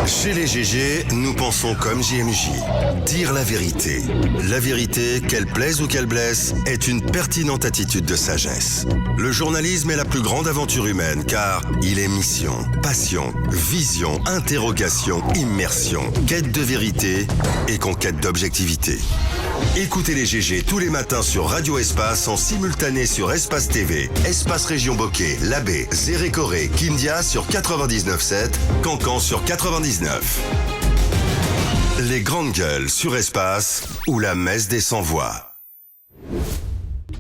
Chez les GG, nous pensons comme JMJ. Dire la vérité. La vérité, qu'elle plaise ou qu'elle blesse, est une pertinente attitude de sagesse. Le journalisme est la plus grande aventure humaine car il est mission, passion, vision, interrogation, immersion, quête de vérité et conquête d'objectivité. Écoutez les GG tous les matins sur Radio Espace en simultané sur Espace TV, Espace Région Bokeh, Labé, Zérékoré, Kindia sur 99.7, Cancan sur 99. Les grandes gueules sur Espace ou la messe des sans-voix.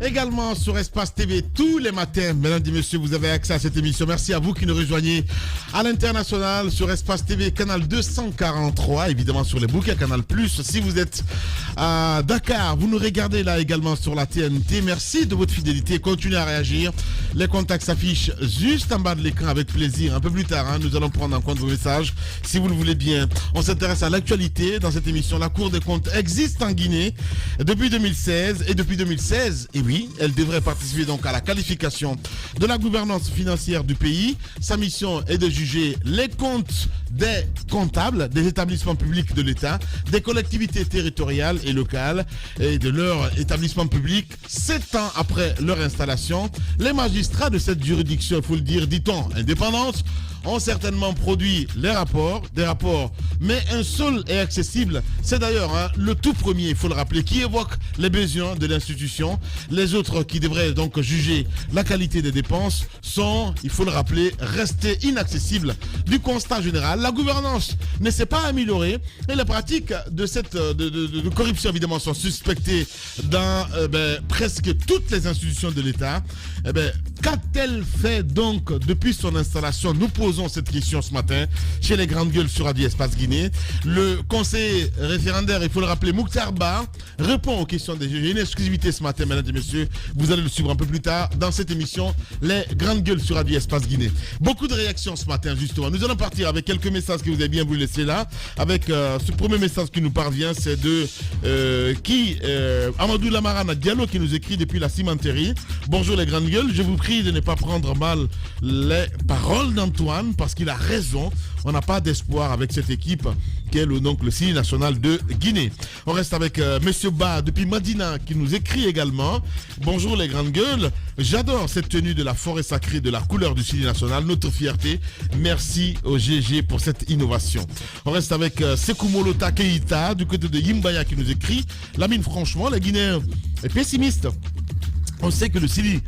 Également sur Espace TV tous les matins, mesdames et messieurs, vous avez accès à cette émission. Merci à vous qui nous rejoignez à l'international sur Espace TV, canal 243, évidemment sur les bouquets, canal Plus. Si vous êtes à Dakar, vous nous regardez là également sur la TNT. Merci de votre fidélité. Continuez à réagir. Les contacts s'affichent juste en bas de l'écran avec plaisir. Un peu plus tard, nous allons prendre en compte vos messages si vous le voulez bien. On s'intéresse à l'actualité dans cette émission. La Cour des comptes existe en Guinée depuis 2016 et depuis 2016, et oui, elle devrait participer donc à la qualification de la gouvernance financière du pays. Sa mission est de juger les comptes des comptables, des établissements publics de l'État, des collectivités territoriales et locales et de leurs établissements publics 7 ans après leur installation. Les magistrats de cette juridiction, il faut le dire, dit-on, indépendance, ont certainement produit des rapports, mais un seul est accessible. C'est d'ailleurs le tout premier, il faut le rappeler, qui évoque les besoins de l'institution. Les autres qui devraient donc juger la qualité des dépenses sont, il faut le rappeler, restés inaccessibles du constat général. La gouvernance ne s'est pas améliorée et les pratiques de cette de corruption évidemment sont suspectées dans presque toutes les institutions de l'État. Qu'a-t-elle fait donc depuis son installation? Nous posons cette question ce matin chez les grandes gueules sur Radio Espace Guinée. Le conseiller référendaire, il faut le rappeler, Mouktar Ba, répond aux questions des juges. Une exclusivité ce matin, mesdames et messieurs. Vous allez le suivre un peu plus tard dans cette émission, les grandes gueules sur Radio Espace Guinée. Beaucoup de réactions ce matin, justement. Nous allons partir avec quelques messages que vous avez bien voulu laisser là. Avec ce premier message qui nous parvient, c'est de Amadou Lamarana Diallo qui nous écrit depuis la cimenterie. Bonjour les grandes gueules, je vous prie de ne pas prendre mal les paroles d'Antoine parce qu'il a raison. On n'a pas d'espoir avec cette équipe qui est le CIL national de Guinée. On reste avec Monsieur Ba depuis Madina qui nous écrit également. Bonjour les grandes gueules, j'adore cette tenue de la forêt sacrée de la couleur du CIL national, notre fierté. Merci au GG pour cette innovation. On reste avec Sekoumolota Keita du côté de Yimbaya qui nous écrit. Lamine, franchement, les Guinéens est pessimiste. On sait que le Sili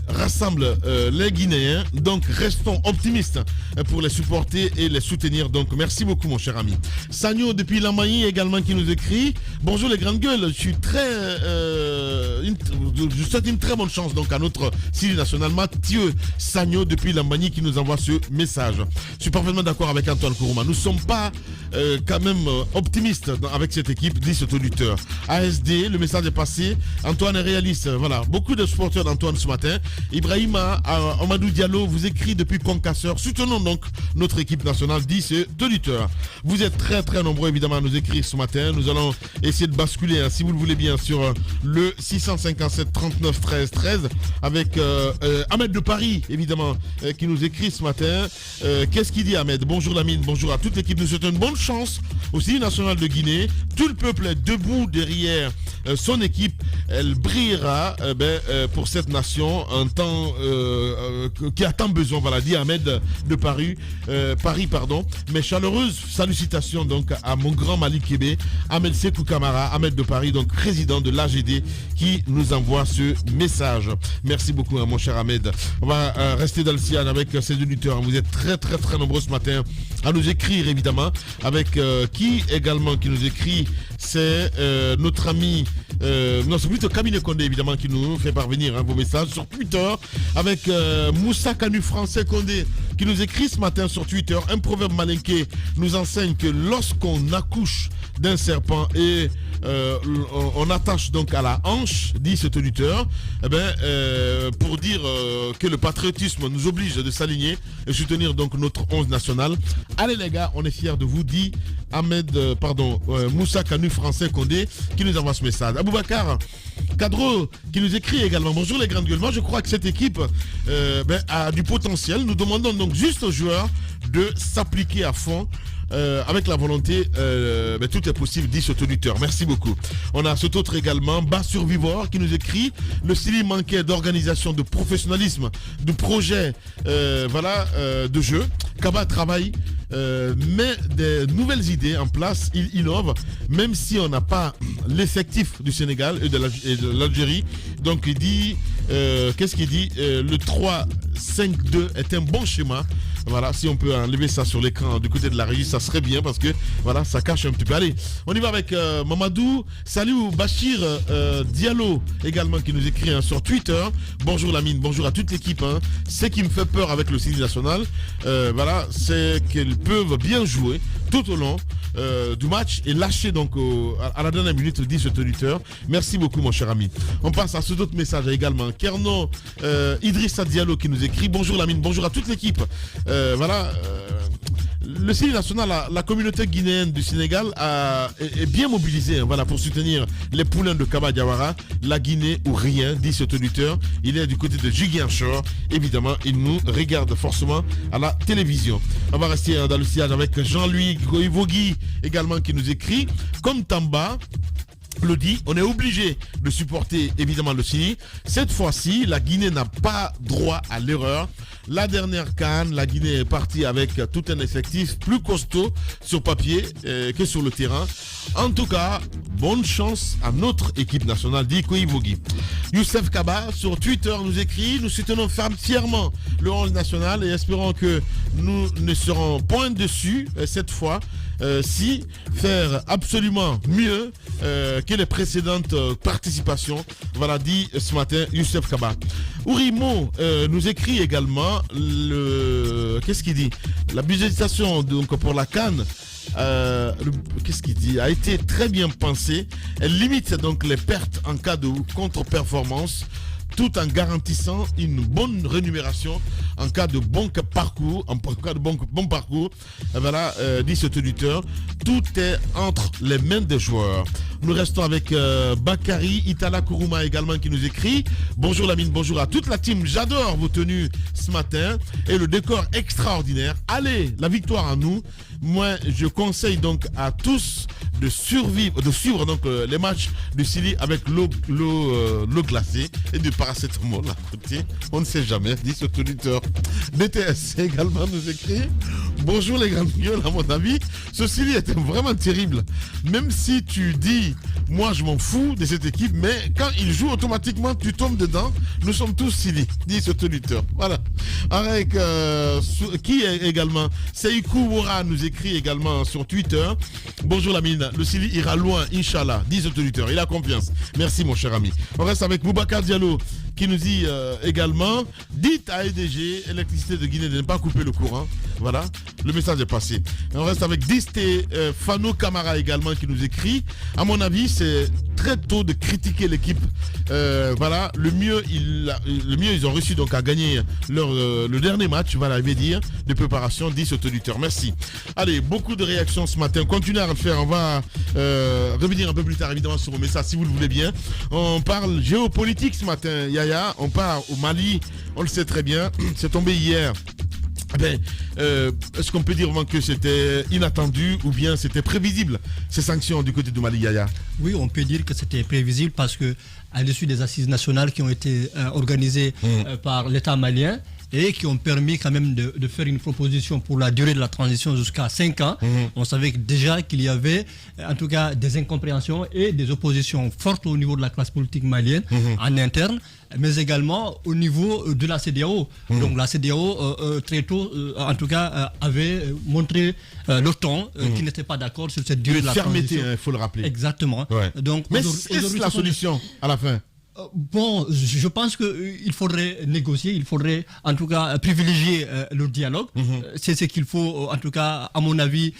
rassemble les Guinéens, donc restons optimistes pour les supporter et les soutenir. Donc merci beaucoup mon cher ami. Sagno depuis Lambaye également qui nous écrit. Bonjour les grandes gueules, je souhaite une très bonne chance donc à notre Sili national. Mathieu Sagno depuis Lambaye qui nous envoie ce message. Je suis parfaitement d'accord avec Antoine Kourouma. Nous ne sommes pas quand même optimistes avec cette équipe, dit cet auditeur. ASD, le message est passé. Antoine est réaliste. Voilà, beaucoup de supporters d'Antoine ce matin. Ibrahima Amadou Diallo vous écrit depuis Concasseur. Soutenons donc notre équipe nationale, dit cet auditeur. Vous êtes très très nombreux évidemment à nous écrire ce matin. Nous allons essayer de basculer, si vous le voulez bien, sur le 657 39 13 13 avec Ahmed de Paris évidemment qui nous écrit ce matin. Qu'est-ce qu'il dit Ahmed? Bonjour Lamine, bonjour à toute l'équipe. Nous souhaitons une bonne chance au CIL national de Guinée. Tout le peuple est debout derrière son équipe. Elle brillera pour cette nation un temps qui a tant besoin, voilà, dit Ahmed de Paris, Mes chaleureuses salutations donc à mon grand Malik Kébé, Ahmed Sekou Kamara, Ahmed de Paris, donc président de l'AGD, qui nous envoie ce message. Merci beaucoup mon cher Ahmed. On va rester dans le ciel avec ces auditeurs. Vous êtes très très très nombreux ce matin à nous écrire évidemment, avec qui également qui nous écrit, c'est notre ami non, c'est plutôt Camille Condé évidemment qui nous fait parvenir vos messages sur Twitter, avec Moussa Kanu Français Condé qui nous écrit ce matin sur Twitter. Un proverbe malinké nous enseigne que lorsqu'on accouche d'un serpent et on attache donc à la hanche, dit cet auditeur, pour dire que le patriotisme nous oblige de s'aligner et soutenir donc notre 11 national. Allez les gars, on est fiers de vous, dit Moussa Kanu Français Condé qui nous envoie ce message. Aboubacar Cadro qui nous écrit également. Bonjour les grandes gueules. Moi je crois que cette équipe a du potentiel. Nous demandons donc juste aux joueurs de s'appliquer à fond avec la volonté, tout est possible, dit cet auditeur. Merci beaucoup. On a cet autre également, Bas Survivor, qui nous écrit: le Sili manquait d'organisation, de professionnalisme, de projet, de jeu. Kaba travaille, met des nouvelles idées en place, il innove, même si on n'a pas l'effectif du Sénégal et de l'Algérie. Donc il dit, qu'est-ce qu'il dit, le 3-5-2 est un bon schéma. Voilà, si on peut enlever ça sur l'écran du côté de la régie, ça serait bien, parce que voilà, ça cache un petit peu. Allez, on y va avec Mamadou. Salut Bachir Diallo également, qui nous écrit sur Twitter. Bonjour Lamine, bonjour à toute l'équipe. Ce qui me fait peur avec le Sili national, c'est qu'ils peuvent bien jouer tout au long du match et lâcher donc à la dernière minute, dit cet auditeur. Merci beaucoup mon cher ami. On passe à ce autre message également. Kerno Idrissa Diallo qui nous écrit: bonjour Lamine, bonjour à toute l'équipe. Le Sili national, la communauté guinéenne du Sénégal est bien mobilisée pour soutenir les poulains de Kaba Diawara. La Guinée ou rien, dit cet auditeur. Il est du côté de Ziguinchor. Évidemment, il nous regarde forcément à la télévision. On va rester dans le sillage avec Jean-Louis Goïvogui également, qui nous écrit: comme Tamba le dit, on est obligé de supporter évidemment le Sili. Cette fois-ci, la Guinée n'a pas droit à l'erreur. La dernière CAN, la Guinée est partie avec tout un effectif plus costaud sur papier que sur le terrain. En tout cas, bonne chance à notre équipe nationale, dit Koïvogi. Youssef Kaba sur Twitter nous écrit: nous soutenons fièrement le 11 national et espérons que nous ne serons point dessus cette fois. Si faire absolument mieux que les précédentes participations. Voilà, dit ce matin Youssef Kaba. Ourimo nous écrit également qu'est-ce qu'il dit? La budgétisation donc pour la CAN, qu'est-ce qu'il dit, a été très bien pensée. Elle limite donc les pertes en cas de contre-performance, tout en garantissant une bonne rémunération en cas de bon parcours. Voilà, dit cet auditeur. Tout est entre les mains des joueurs. Nous restons avec Bakary Itala Kourouma également, qui nous écrit: bonjour Lamine, bonjour à toute la team. J'adore vos tenues ce matin et le décor extraordinaire. Allez, la victoire à nous. Moi, je conseille donc à tous de suivre donc les matchs du Sili avec l'eau glacée et du paracétamol à côté. On ne sait jamais, dit cet auditeur. DTS également nous écrit: bonjour les grands gueules, à mon avis, ce Sili était vraiment terrible. Même si tu dis, moi je m'en fous de cette équipe, mais quand il joue automatiquement, tu tombes dedans. Nous sommes tous Sili, dit cet auditeur. Voilà. Avec qui est également Seikou Wora nous écrit également sur Twitter: bonjour Lamine, le Sili ira loin, Inch'Allah, dit cet auditeur. Il a confiance. Merci mon cher ami. On reste avec Boubacar Diallo qui nous dit également: dites à EDG Électricité de Guinée de ne pas couper le courant. Voilà, le message est passé. Et on reste avec Diste Fano Camara également, qui nous écrit: à mon avis, c'est très tôt de critiquer l'équipe. Voilà, le mieux ils ont réussi donc à gagner le dernier match, voilà, il veut dire, de préparation, dit cet auditeur. Merci. Allez, beaucoup de réactions ce matin. Continuez à le faire. On va revenir un peu plus tard évidemment sur vos messages si vous le voulez bien. On parle géopolitique ce matin, Yaya. On part au Mali, on le sait très bien. C'est tombé hier. Est-ce qu'on peut dire vraiment que c'était inattendu ou bien c'était prévisible, ces sanctions du côté du Mali, Yaya? Oui, on peut dire que c'était prévisible parce que à l'issue des assises nationales qui ont été organisées par l'État malien et qui ont permis quand même de faire une proposition pour la durée de la transition jusqu'à 5 ans. On savait déjà qu'il y avait en tout cas des incompréhensions et des oppositions fortes au niveau de la classe politique malienne en interne, mais également au niveau de la CEDEAO. Donc la CEDEAO très tôt en tout cas avait montré l'OTAN qui n'était pas d'accord sur cette durée de la transition. Il faut le rappeler. Exactement. Ouais. Donc, mais est-ce la solution à la fin? Bon, je pense qu'il faudrait négocier, il faudrait en tout cas privilégier le dialogue. C'est ce qu'il faut en tout cas à mon avis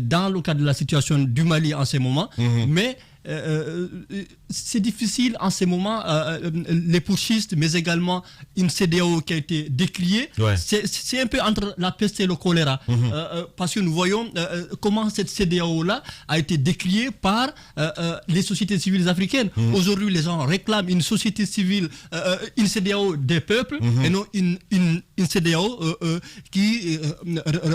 dans le cadre de la situation du Mali en ce moment. Mais c'est difficile en ces moments, les putschistes, mais également une CEDEAO qui a été décriée. Ouais. C'est un peu entre la peste et le choléra, parce que nous voyons comment cette CEDEAO-là a été décriée par les sociétés civiles africaines. Aujourd'hui, les gens réclament une société civile, une CEDEAO des peuples, et non une CEDEAO qui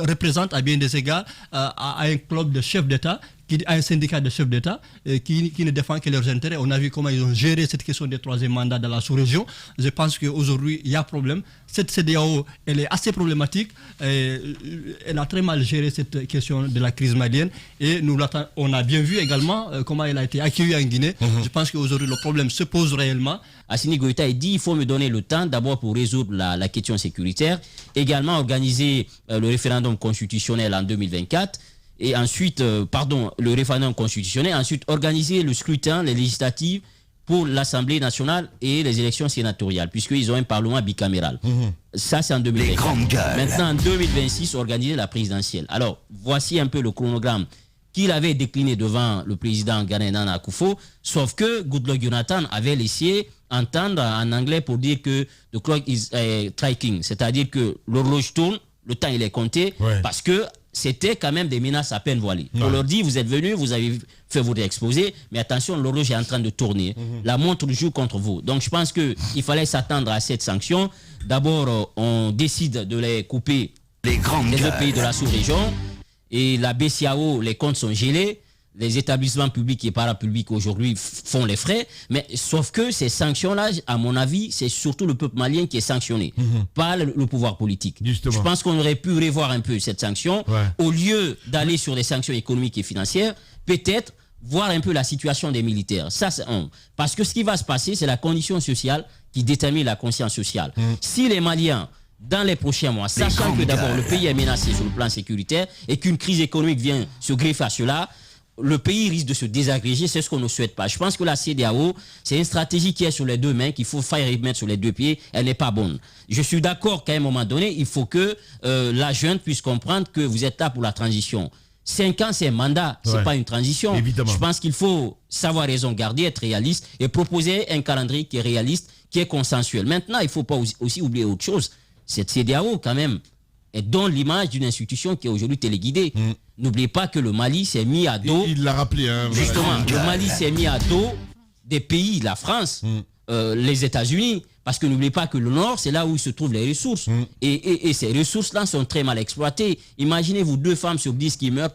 représente à bien des égards à un club de chefs d'État, un syndicat de chefs d'État qui ne défend que leurs intérêts. On a vu comment ils ont géré cette question des troisième mandats dans la sous-région. Je pense qu'aujourd'hui, il y a problème. Cette CEDEAO, elle est assez problématique. Elle a très mal géré cette question de la crise malienne. Et on a bien vu également comment elle a été accueillie en Guinée. Je pense qu'aujourd'hui, le problème se pose réellement. Assimi Goïta a dit il faut me donner le temps d'abord pour résoudre la question sécuritaire, également organiser le référendum constitutionnel en 2024, et ensuite, le référendum constitutionnel, ensuite organiser le scrutin, les législatives pour l'Assemblée nationale et les élections sénatoriales, puisqu'ils ont un parlement bicaméral. Ça, c'est en 2024. Maintenant, en 2026, organiser la présidentielle. Alors, voici un peu le chronogramme qu'il avait décliné devant le président ghanéen Nana Akufo, sauf que Goodluck Jonathan avait laissé entendre en anglais pour dire que the clock is striking, c'est-à-dire que l'horloge tourne, le temps il est compté, parce que c'était quand même des menaces à peine voilées. On leur dit, vous êtes venus, vous avez fait votre exposé, mais attention, l'horloge est en train de tourner. La montre joue contre vous. Donc je pense qu'il fallait s'attendre à cette sanction. D'abord, on décide de les couper des autres pays de la sous-région. Et la BCAO, les comptes sont gelés. Les établissements publics et parapublics aujourd'hui font les frais, mais sauf que ces sanctions-là, à mon avis, c'est surtout le peuple malien qui est sanctionné, pas le pouvoir politique. Justement. Je pense qu'on aurait pu revoir un peu cette sanction, au lieu d'aller sur des sanctions économiques et financières, peut-être voir un peu la situation des militaires. Ça, c'est parce que ce qui va se passer, c'est la condition sociale qui détermine la conscience sociale. Si les Maliens, dans les prochains mois, sachant que d'abord le pays est menacé sur le plan sécuritaire et qu'une crise économique vient se greffer à cela, le pays risque de se désagréger, c'est ce qu'on ne souhaite pas. Je pense que la CEDEAO, c'est une stratégie qui est sur les deux mains, qu'il faut faire remettre sur les deux pieds, elle n'est pas bonne. Je suis d'accord qu'à un moment donné, il faut que la junte puisse comprendre que vous êtes là pour la transition. 5 ans, c'est un mandat, c'est pas une transition. Évidemment. Je pense qu'il faut savoir raison garder, être réaliste et proposer un calendrier qui est réaliste, qui est consensuel. Maintenant, il ne faut pas aussi oublier autre chose. Cette CEDEAO, quand même, elle donne l'image d'une institution qui est aujourd'hui téléguidée. N'oubliez pas que le Mali s'est mis à dos. Il l'a rappelé. Justement, le Mali s'est mis à dos des pays, la France, les États-Unis. Parce que n'oubliez pas que le Nord, c'est là où se trouvent les ressources. Et ces ressources-là sont très mal exploitées. Imaginez-vous 2 femmes sur 10 qui meurent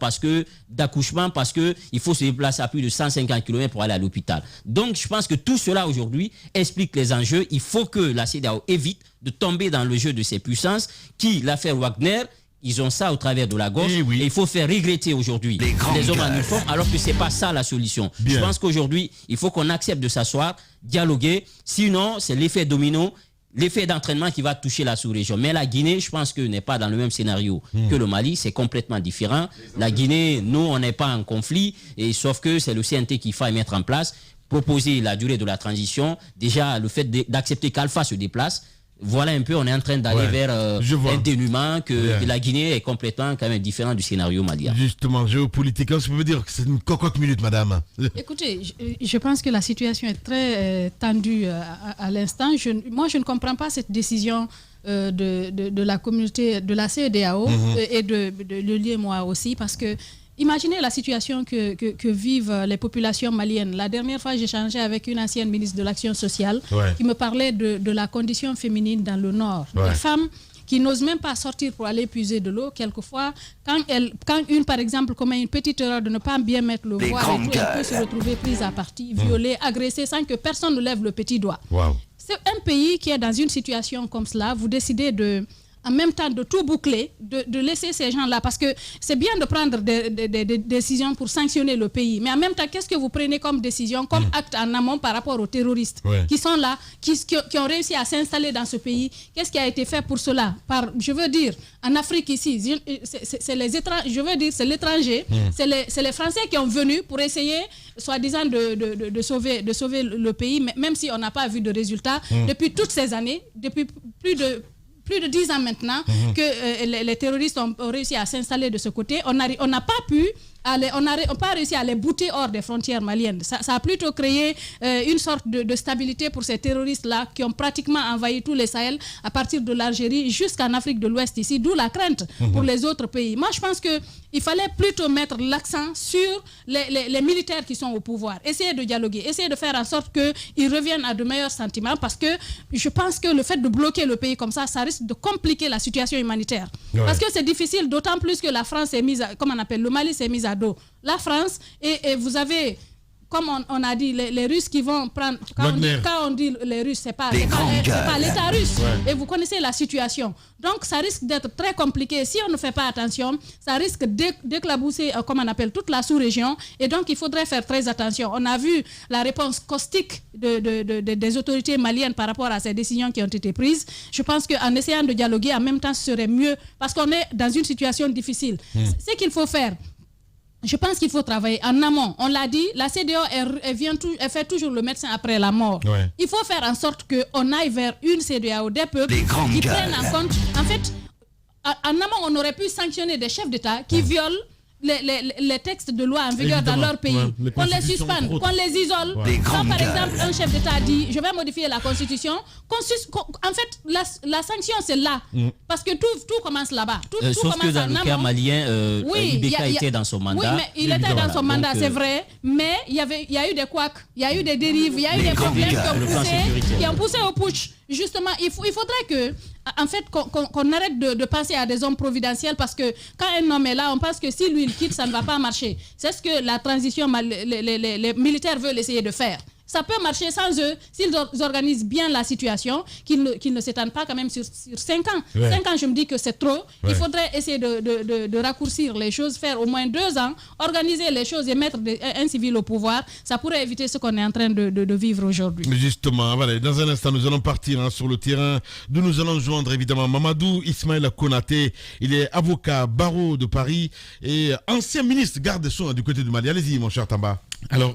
d'accouchement parce qu'il faut se déplacer à plus de 150 km pour aller à l'hôpital. Donc, je pense que tout cela aujourd'hui explique les enjeux. Il faut que la CEDEAO évite de tomber dans le jeu de ces puissances qui, l'affaire Wagner, ils ont ça au travers de la gauche. Et il faut faire regretter aujourd'hui les hommes en uniforme, alors que ce n'est pas ça la solution. Je pense qu'aujourd'hui, il faut qu'on accepte de s'asseoir, dialoguer. Sinon, c'est l'effet domino, l'effet d'entraînement qui va toucher la sous-région. Mais la Guinée, je pense que n'est pas dans le même scénario que le Mali. C'est complètement différent. La Guinée, nous, on n'est pas en conflit. Et sauf que c'est le CNT qu'il faut mettre en place. Proposer la durée de la transition. Déjà, le fait d'accepter qu'Alpha se déplace. Voilà un peu, on est en train d'aller vers un dénouement que la Guinée est complètement quand même différent du scénario malien. Justement, géopolitique, je peux me dire que c'est une cocotte minute, madame. Écoutez, je pense que la situation est très tendue à l'instant. Moi, je ne comprends pas cette décision de la communauté, de la CEDEAO et de l'UEMOA aussi, parce que imaginez la situation que vivent les populations maliennes. La dernière fois, j'échangeais avec une ancienne ministre de l'Action sociale qui me parlait de la condition féminine dans le Nord. Les femmes qui n'osent même pas sortir pour aller puiser de l'eau, quelquefois, quand une, par exemple, commet une petite erreur de ne pas bien mettre le voile, elle peut se retrouver prise à partie, violée, agressée, sans que personne ne lève le petit doigt. C'est un pays qui est dans une situation comme cela. Vous décidez en même temps de tout boucler, de laisser ces gens-là, parce que c'est bien de prendre des décisions pour sanctionner le pays, mais en même temps, qu'est-ce que vous prenez comme décision, comme acte en amont par rapport aux terroristes qui sont là, qui ont réussi à s'installer dans ce pays? Qu'est-ce qui a été fait pour cela? Je veux dire, en Afrique ici, c'est les étrangers, je veux dire, c'est l'étranger, c'est les Français qui ont venu pour essayer, soi-disant, de sauver le pays, même si on n'a pas vu de résultats depuis toutes ces années, depuis plus plus de 10 ans maintenant que les terroristes ont réussi à s'installer de ce côté. On n'a pas pu... on n'a pas réussi à les bouter hors des frontières maliennes. Ça a plutôt créé une sorte de stabilité pour ces terroristes-là qui ont pratiquement envahi tous les Sahel à partir de l'Algérie jusqu'en Afrique de l'Ouest ici, d'où la crainte pour les autres pays. Moi, je pense qu'il fallait plutôt mettre l'accent sur les militaires qui sont au pouvoir. Essayer de dialoguer, essayer de faire en sorte qu'ils reviennent à de meilleurs sentiments parce que je pense que le fait de bloquer le pays comme ça risque de compliquer la situation humanitaire. Ouais. Parce que c'est difficile, d'autant plus que la France est mise, comme on appelle, le Mali s'est mis à dos. La France, et vous avez, comme on a dit, les Russes qui vont prendre... Quand on dit les Russes, c'est pas l'État russe. Ouais. Et vous connaissez la situation. Donc, ça risque d'être très compliqué. Si on ne fait pas attention, ça risque d'éclabousser, comme on appelle, toute la sous-région. Et donc, il faudrait faire très attention. On a vu la réponse caustique des autorités maliennes par rapport à ces décisions qui ont été prises. Je pense qu'en essayant de dialoguer, en même temps, ce serait mieux parce qu'on est dans une situation difficile. Ce qu'il faut faire, je pense qu'il faut travailler en amont. On l'a dit, la CEDEAO, elle fait toujours le médecin après la mort. Ouais. Il faut faire en sorte qu'on aille vers une CEDEAO des peuples qui prennent en compte... En fait, en amont, on aurait pu sanctionner des chefs d'État qui violent les textes de loi en vigueur dans leur pays, qu'on les suspende, qu'on les isole. Quand par exemple un chef d'État dit je vais modifier la constitution, en fait la sanction c'est là, parce que tout commence là-bas. Sauf que dans le cas malien, Ibeka était dans son mandat. Oui, mais il était dans son mandat, c'est vrai, mais il y a eu des couacs, il y a eu des dérives, il y a eu des problèmes qui ont poussé au putsch. Justement, il faudrait que, en fait, qu'on arrête de penser à des hommes providentiels parce que quand un homme est là, on pense que si lui il quitte, ça ne va pas marcher. C'est ce que la transition, les militaires veulent essayer de faire. Ça peut marcher sans eux s'ils organisent bien la situation, qu'ils ne s'étendent pas quand même sur 5 ans. 5 ans, je me dis que c'est trop. Il faudrait essayer de raccourcir les choses, faire au moins 2 ans, organiser les choses et mettre un civil au pouvoir. Ça pourrait éviter ce qu'on est en train de vivre aujourd'hui. Justement, voilà, dans un instant, nous allons partir sur le terrain d'où nous allons joindre évidemment Mamadou Ismaïla Konaté. Il est avocat barreau de Paris et ancien ministre garde des Sceaux du côté du Mali. Allez-y, mon cher Tamba. Alors,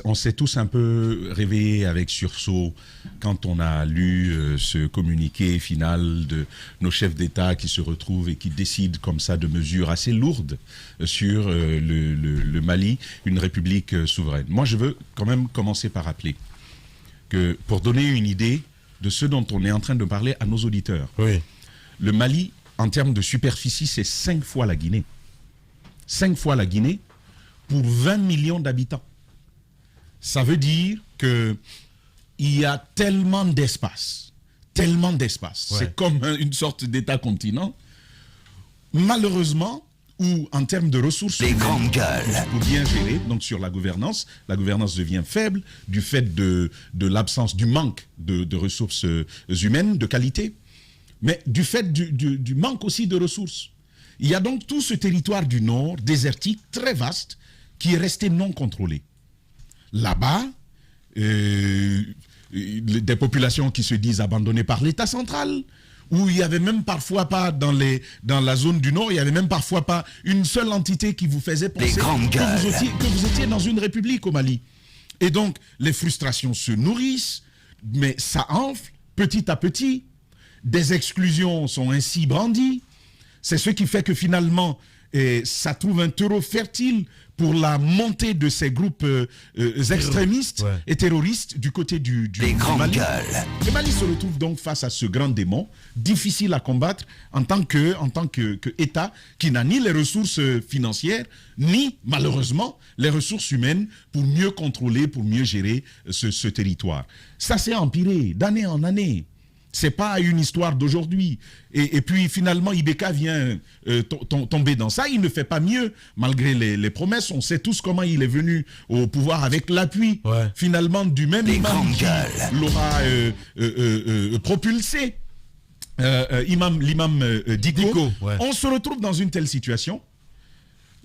on s'est tous un peu réveillés avec sursaut quand on a lu ce communiqué final de nos chefs d'État qui se retrouvent et qui décident comme ça de mesures assez lourdes sur le Mali, une république souveraine. Moi, je veux quand même commencer par rappeler que pour donner une idée de ce dont on est en train de parler à nos auditeurs, le Mali, en termes de superficie, c'est 5 fois la Guinée. 5 fois la Guinée pour 20 millions d'habitants. Ça veut dire qu'il y a tellement d'espace. C'est comme une sorte d'État-continent. Malheureusement, ou en termes de ressources humaines, pour bien gérer, donc sur la gouvernance devient faible du fait de l'absence, du manque de ressources humaines de qualité, mais du fait du manque aussi de ressources. Il y a donc tout ce territoire du Nord, désertique, très vaste, qui est resté non contrôlé. Là-bas, des populations qui se disent abandonnées par l'État central, où il n'y avait même parfois pas, dans la zone du Nord, il n'y avait même parfois pas une seule entité qui vous faisait penser que vous étiez dans une république au Mali. Et donc, les frustrations se nourrissent, mais ça enfle petit à petit. Des exclusions sont ainsi brandies. C'est ce qui fait que finalement, ça trouve un terreau fertile pour la montée de ces groupes extrémistes et terroristes du côté du Mali. Le Mali se retrouve donc face à ce grand démon, difficile à combattre en tant que État qui n'a ni les ressources financières, ni malheureusement les ressources humaines pour mieux contrôler, pour mieux gérer ce territoire. Ça s'est empiré d'année en année. C'est pas une histoire d'aujourd'hui. Et puis finalement, Ibeka vient tomber dans ça. Il ne fait pas mieux, malgré les promesses. On sait tous comment il est venu au pouvoir avec l'appui, finalement, du même imam qui l'aura propulsé. L'imam Diko. On se retrouve dans une telle situation.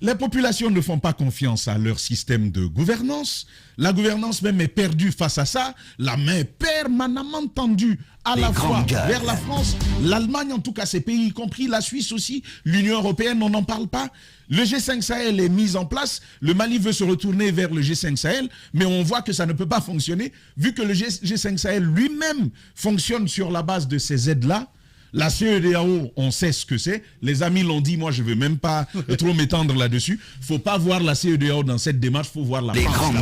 Les populations ne font pas confiance à leur système de gouvernance. La gouvernance même est perdue face à ça. La main est permanemment tendue à la fois vers la France, l'Allemagne, en tout cas ces pays, y compris la Suisse aussi, l'Union européenne, on n'en parle pas. Le G5 Sahel est mis en place. Le Mali veut se retourner vers le G5 Sahel, mais on voit que ça ne peut pas fonctionner, vu que le G5 Sahel lui-même fonctionne sur la base de ces aides-là. La CEDEAO, on sait ce que c'est. Les amis l'ont dit, moi je ne veux même pas trop m'étendre là-dessus. Il ne faut pas voir la CEDEAO dans cette démarche, il faut voir la France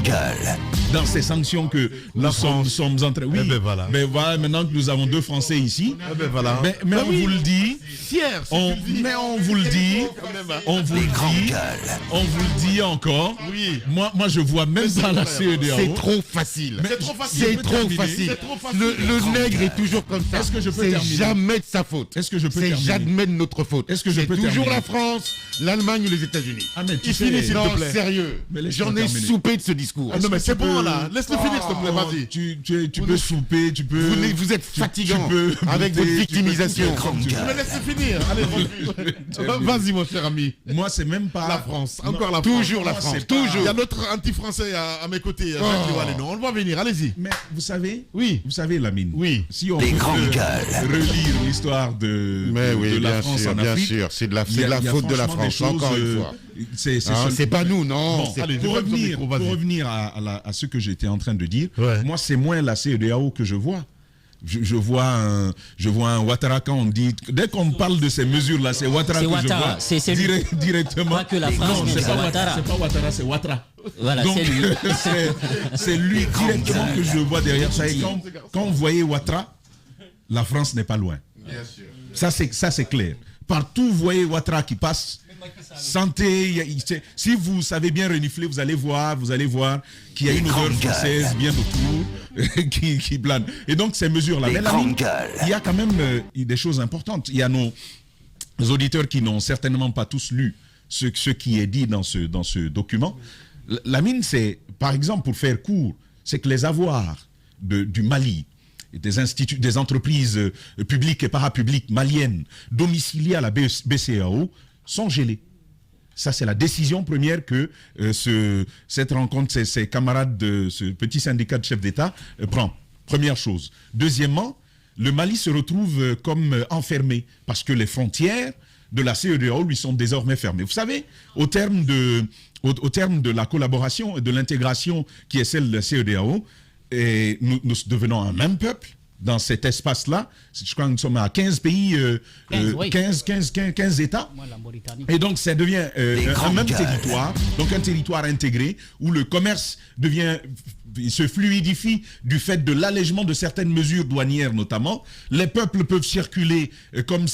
dans ces sanctions que nous sommes en train... Oui, voilà. Mais voilà, maintenant que nous avons 2 Français ici, voilà. mais on vous le dit, Fier, mais on vous le dit, on vous le dit encore. Oui. Moi je vois même pas la CEDEAO. C'est trop facile. Mais C'est trop facile. je peux terminer. Le nègre est toujours comme ça. Est-ce que je peux C'est terminer? jamais de sa faute. Est-ce que je peux C'est terminer? jamais de notre faute. Est-ce que je peux C'est toujours terminer? la France, l'Allemagne ou les États-Unis. Ah, mais tu Il sais- finit, s'il Non, te plaît. Sérieux. Mais laisse-moi J'en ai terminer. soupé de ce discours. Est-ce Non, mais que c'est tu bon peux- là. Laisse-le finir, s'il te plaît. Vas-y. Tu peux souper, tu peux... Vous êtes fatigant tu peux avec goûter, votre tu peux victimisation. tout faire comme tu veux. Mais laisse-le finir. Allez, vas-y, mon cher ami. Moi, c'est même pas... La France, Non, encore la France. toujours la France, Toujours. pas- Il y a notre anti-français à mes côtés. Jacques Liwale. Non, on le voit venir. Allez-y. Mais vous savez, Oui. Lamine, Oui. si on peut relire l'histoire de la France en bien Afrique, sûr. C'est de la il y a faute de la franchement des France, encore choses, une fois. C'est C'est pas nous, non. Bon, Allez, pour je vais revenir, prendre le micro, vas-y. à ce que j'étais en train de dire, Ouais. moi c'est moins la CEDEAO que je vois. Je vois un Ouattara quand on dit... Dès qu'on parle de ces mesures-là, c'est Ouattara C'est que Ouattara, je vois c'est lui. directement. Pas que la France, Non, mais c'est c'est pas Ouattara. C'est pas Ouattara, c'est Ouattara. Voilà, Donc, c'est lui. c'est lui directement que je vois derrière ça. Et quand vous voyez Ouattara, la France n'est pas loin. Ça, c'est clair. Partout, vous voyez Ouattara qui passe. Santé, si vous savez bien renifler, vous allez voir qu'il y a une odeur française bien autour qui plane. Et donc, ces mesures-là. Mais Lamine, il y a quand même des choses importantes. Il y a nos auditeurs qui n'ont certainement pas tous lu ce qui est dit dans ce document. Lamine, c'est, par exemple, pour faire court, c'est que les avoirs du Mali, des entreprises publiques et parapubliques maliennes domiciliées à la BCEAO sont gelés. Ça, c'est la décision première que cette rencontre, ces camarades de ce petit syndicat de chefs d'État prend. Première chose. Deuxièmement, le Mali se retrouve comme enfermé parce que les frontières de la CEDEAO lui sont désormais fermées. Vous savez, au terme de la collaboration et de l'intégration qui est celle de la CEDEAO, et nous devenons un même peuple dans cet espace-là. Je crois que nous sommes à 15 pays, 15 États. Et donc, ça devient un même territoire, donc un territoire intégré, où le commerce se fluidifie du fait de l'allègement de certaines mesures douanières notamment. Les peuples peuvent circuler comme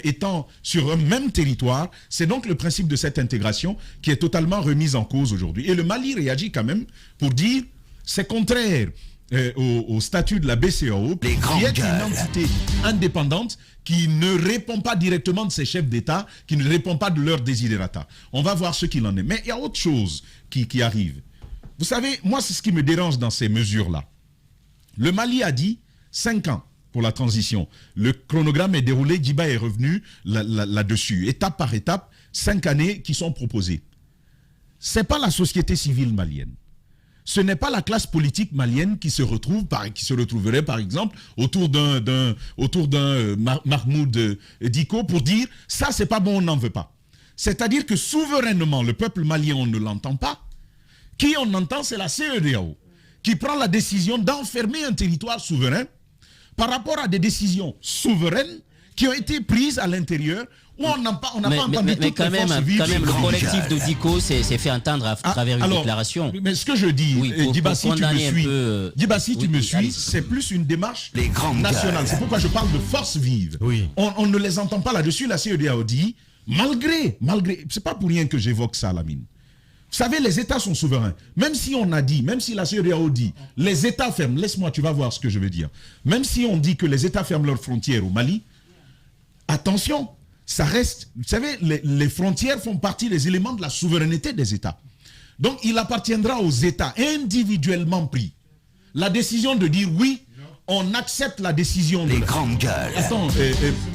étant sur un même territoire. C'est donc le principe de cette intégration qui est totalement remise en cause aujourd'hui. Et le Mali réagit quand même pour dire c'est contraire au statut de la BCEAO, qui est une entité indépendante qui ne répond pas directement de ses chefs d'État, qui ne répond pas de leurs desiderata. On va voir ce qu'il en est. Mais il y a autre chose qui arrive. Vous savez, moi, c'est ce qui me dérange dans ces mesures-là. Le Mali a dit 5 ans pour la transition. Le chronogramme est déroulé, Djiba est revenu là-dessus. Étape par étape, 5 années qui sont proposées. Ce n'est pas la société civile malienne. Ce n'est pas la classe politique malienne qui se retrouverait par exemple autour d'un Mahmoud Dicko pour dire ça c'est pas bon, on n'en veut pas. C'est-à-dire que souverainement le peuple malien on ne l'entend pas. Qui on entend, c'est la CEDEAO qui prend la décision d'enfermer un territoire souverain par rapport à des décisions souveraines qui ont été prises à l'intérieur où on n'a pas entendu mais quand même, le collectif de Dicko s'est fait entendre à travers une déclaration. Mais ce que je dis, Djiba, si tu me suis, allez-y. c'est plus une démarche nationale. C'est pourquoi je parle de force vive. Oui. On ne les entend pas là-dessus. La CEDEAO dit, malgré, c'est pas pour rien que j'évoque ça, Lamine. Vous savez, les États sont souverains. Même si on a dit, même si la CEDEAO dit, les États ferment, laisse-moi, tu vas voir ce que je veux dire. Même si on dit que les États ferment leurs frontières au Mali, attention, ça reste, vous savez, les frontières font partie des éléments de la souveraineté des États. Donc, il appartiendra aux États individuellement pris la décision de dire oui, on accepte la décision de les grandes gueules.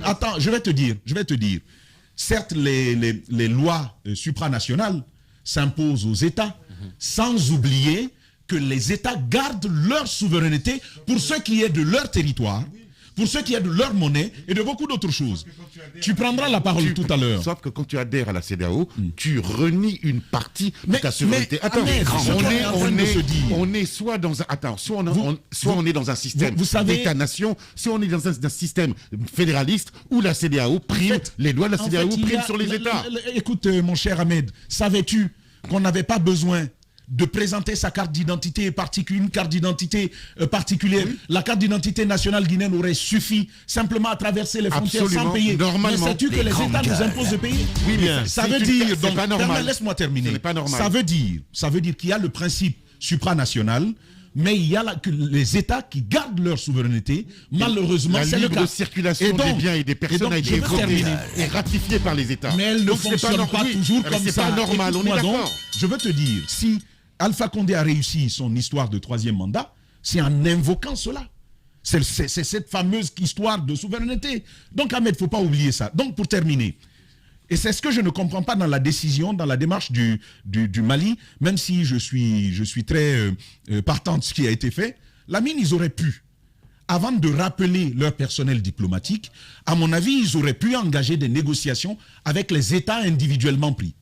Attends, je vais te dire. certes, les lois supranationales s'imposent aux États, sans oublier que les États gardent leur souveraineté pour ce qui est de leur territoire, pour ce qui est de leur monnaie et de beaucoup d'autres choses. Tu prendras la parole tout à l'heure. Sauf que quand tu adhères à la CEDEAO, tu renies une partie de ta souveraineté. Attends, on est soit dans un... Attends, soit on est dans un système d'État-nation, soit on est dans un système fédéraliste où la CEDEAO prime, les lois de la CEDEAO priment sur les États. Écoute, mon cher Ahmed, savais-tu qu'on n'avait pas besoin de présenter sa carte d'identité particulière, une carte d'identité particulière. Oui. La carte d'identité nationale guinéenne aurait suffi simplement à traverser les frontières sans payer. Normalement. Mais sais-tu que les États nous imposent de payer? Oui, bien. Ça veut dire, donc, pas normal. Laisse-moi terminer. Ce n'est pas normal. Ça veut dire qu'il y a le principe supranational, mais il y a que les États qui gardent leur souveraineté. Malheureusement, c'est le cas. La libre circulation des biens et des personnes a été votée et ratifiée par les États. Mais elle ne fonctionne pas toujours comme ça. C'est pas normal, on est d'accord. Je veux te dire, si Alpha Condé a réussi son histoire de 3e mandat, c'est en invoquant cela. C'est cette fameuse histoire de souveraineté. Donc, Ahmed, il ne faut pas oublier ça. Donc, pour terminer, et c'est ce que je ne comprends pas dans la décision, dans la démarche du Mali, même si je suis très partant de ce qui a été fait, la mine, ils auraient pu, avant de rappeler leur personnel diplomatique, à mon avis, ils auraient pu engager des négociations avec les États individuellement pris.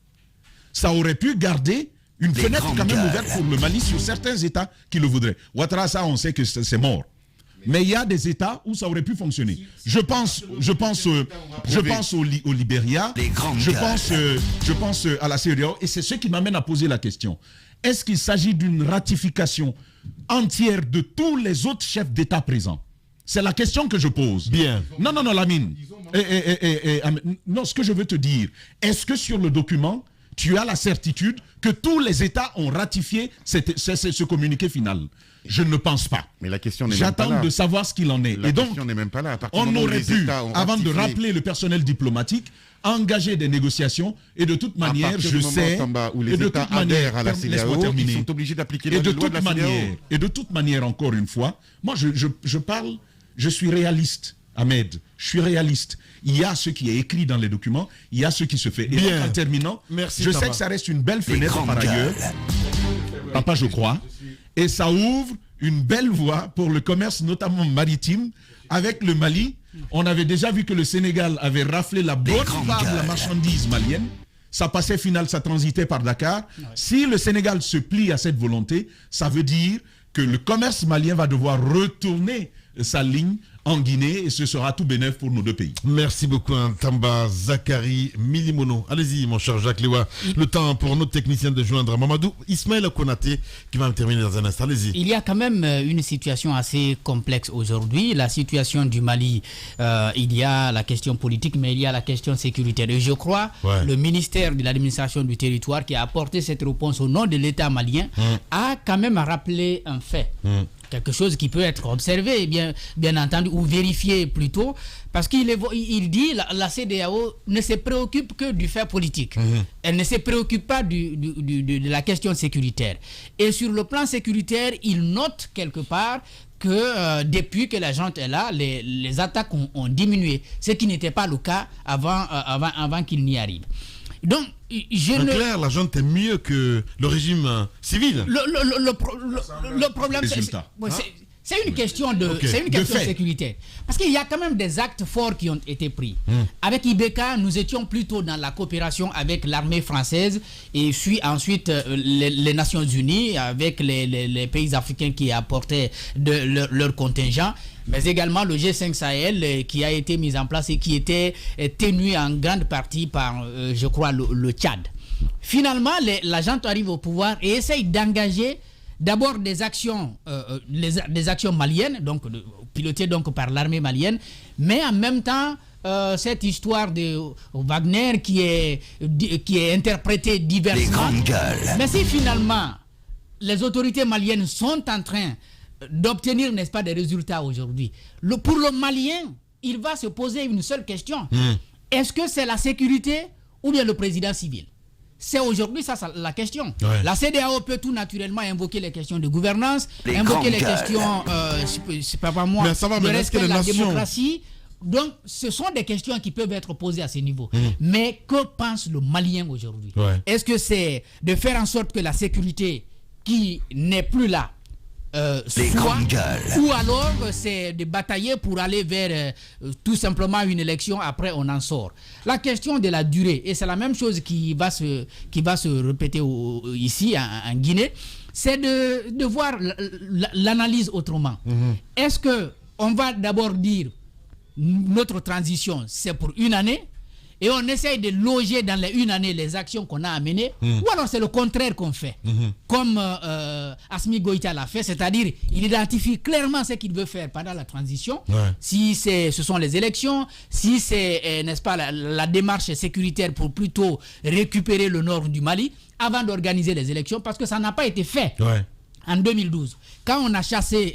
Ça aurait pu garder une fenêtre quand même ouverte pour le Mali sur certains États qui le voudraient. Ouattara, ça, on sait que c'est mort. Mais il y a des États où ça aurait pu fonctionner. Je pense au Libéria, je pense à la CEDEAO, et c'est ce qui m'amène à poser la question. Est-ce qu'il s'agit d'une ratification entière de tous les autres chefs d'État présents? C'est la question que je pose. Bien. Non, Lamine. Non, ce que je veux te dire, est-ce que sur le document, tu as la certitude que tous les États ont ratifié ce communiqué final? Je ne pense pas. Mais la question n'est même pas là. J'attends de savoir ce qu'il en est. La question n'est même pas là. On aurait pu, avant de rappeler le personnel diplomatique, engager des négociations. Et de toute manière, je sais... où les États adhèrent à la CEDEAO, ils sont obligés d'appliquer les lois de la CEDEAO. Et de toute manière, encore une fois, moi, je suis réaliste. Ahmed, je suis réaliste. Il y a ce qui est écrit dans les documents, il y a ce qui se fait. Et donc, en terminant, je sais que ça reste une belle fenêtre par ailleurs. Papa, je crois. Et ça ouvre une belle voie pour le commerce, notamment maritime, avec le Mali. On avait déjà vu que le Sénégal avait raflé la bonne part de la marchandise malienne. Ça passait final, ça transitait par Dakar. Si le Sénégal se plie à cette volonté, ça veut dire que le commerce malien va devoir retourner sa ligne en Guinée et ce sera tout bénéf pour nos deux pays. Merci beaucoup, Tamba Zakari Milimono. Allez-y, mon cher Jacques Lewa. Le temps pour notre technicien de joindre Mamadou Ismaël Konaté qui va terminer dans un instant. Allez-y. Il y a quand même une situation assez complexe aujourd'hui. La situation du Mali, il y a la question politique, mais il y a la question sécuritaire. Et je crois le ministère de l'administration du territoire qui a apporté cette réponse au nom de l'État malien a quand même rappelé un fait. Quelque chose qui peut être observé, bien entendu, ou vérifié plutôt, parce qu'il dit la CEDEAO ne se préoccupe que du fait politique. Elle ne se préoccupe pas de la question sécuritaire. Et sur le plan sécuritaire, il note quelque part que depuis que la junte est là, les attaques ont diminué, ce qui n'était pas le cas avant qu'il n'y arrive. Donc, clair, la junte est mieux que le régime civil. Le problème, c'est une question sécuritaire. Parce qu'il y a quand même des actes forts qui ont été pris. Avec Ibeka, nous étions plutôt dans la coopération avec l'armée française et ensuite les Nations Unies avec les pays africains qui apportaient leur contingent. Mais également le G5 Sahel qui a été mis en place et qui était tenu en grande partie par, je crois, le Tchad. Finalement, la junte arrive au pouvoir et essaye d'engager d'abord des actions maliennes, donc pilotées donc par l'armée malienne, mais en même temps, cette histoire de Wagner qui est interprétée diversement. Mais si finalement, les autorités maliennes sont en train d'obtenir, n'est-ce pas, des résultats aujourd'hui. Pour le Malien, il va se poser une seule question. Est-ce que c'est la sécurité ou bien le président civil? C'est aujourd'hui ça la question. La CEDEAO peut tout naturellement invoquer les questions de gouvernance, invoquer les questions, c'est pas moi, mais ça va, de respect de la démocratie, Donc, ce sont des questions qui peuvent être posées à ce niveau. Mais que pense le Malien aujourd'hui? Est-ce que c'est de faire en sorte que la sécurité qui n'est plus là soit, ou alors c'est de batailler pour aller vers tout simplement une élection, après on en sort. La question de la durée, et c'est la même chose qui va se répéter ici en Guinée, c'est de voir l'analyse autrement. Est-ce qu'on va d'abord dire notre transition c'est pour une année et on essaye de loger dans les une année les actions qu'on a à mener, ou alors c'est le contraire qu'on fait, comme Assimi Goïta l'a fait, c'est-à-dire il identifie clairement ce qu'il veut faire pendant la transition, si ce sont les élections, si c'est n'est-ce pas la démarche sécuritaire pour plutôt récupérer le nord du Mali avant d'organiser les élections, parce que ça n'a pas été fait en 2012. Quand on a chassé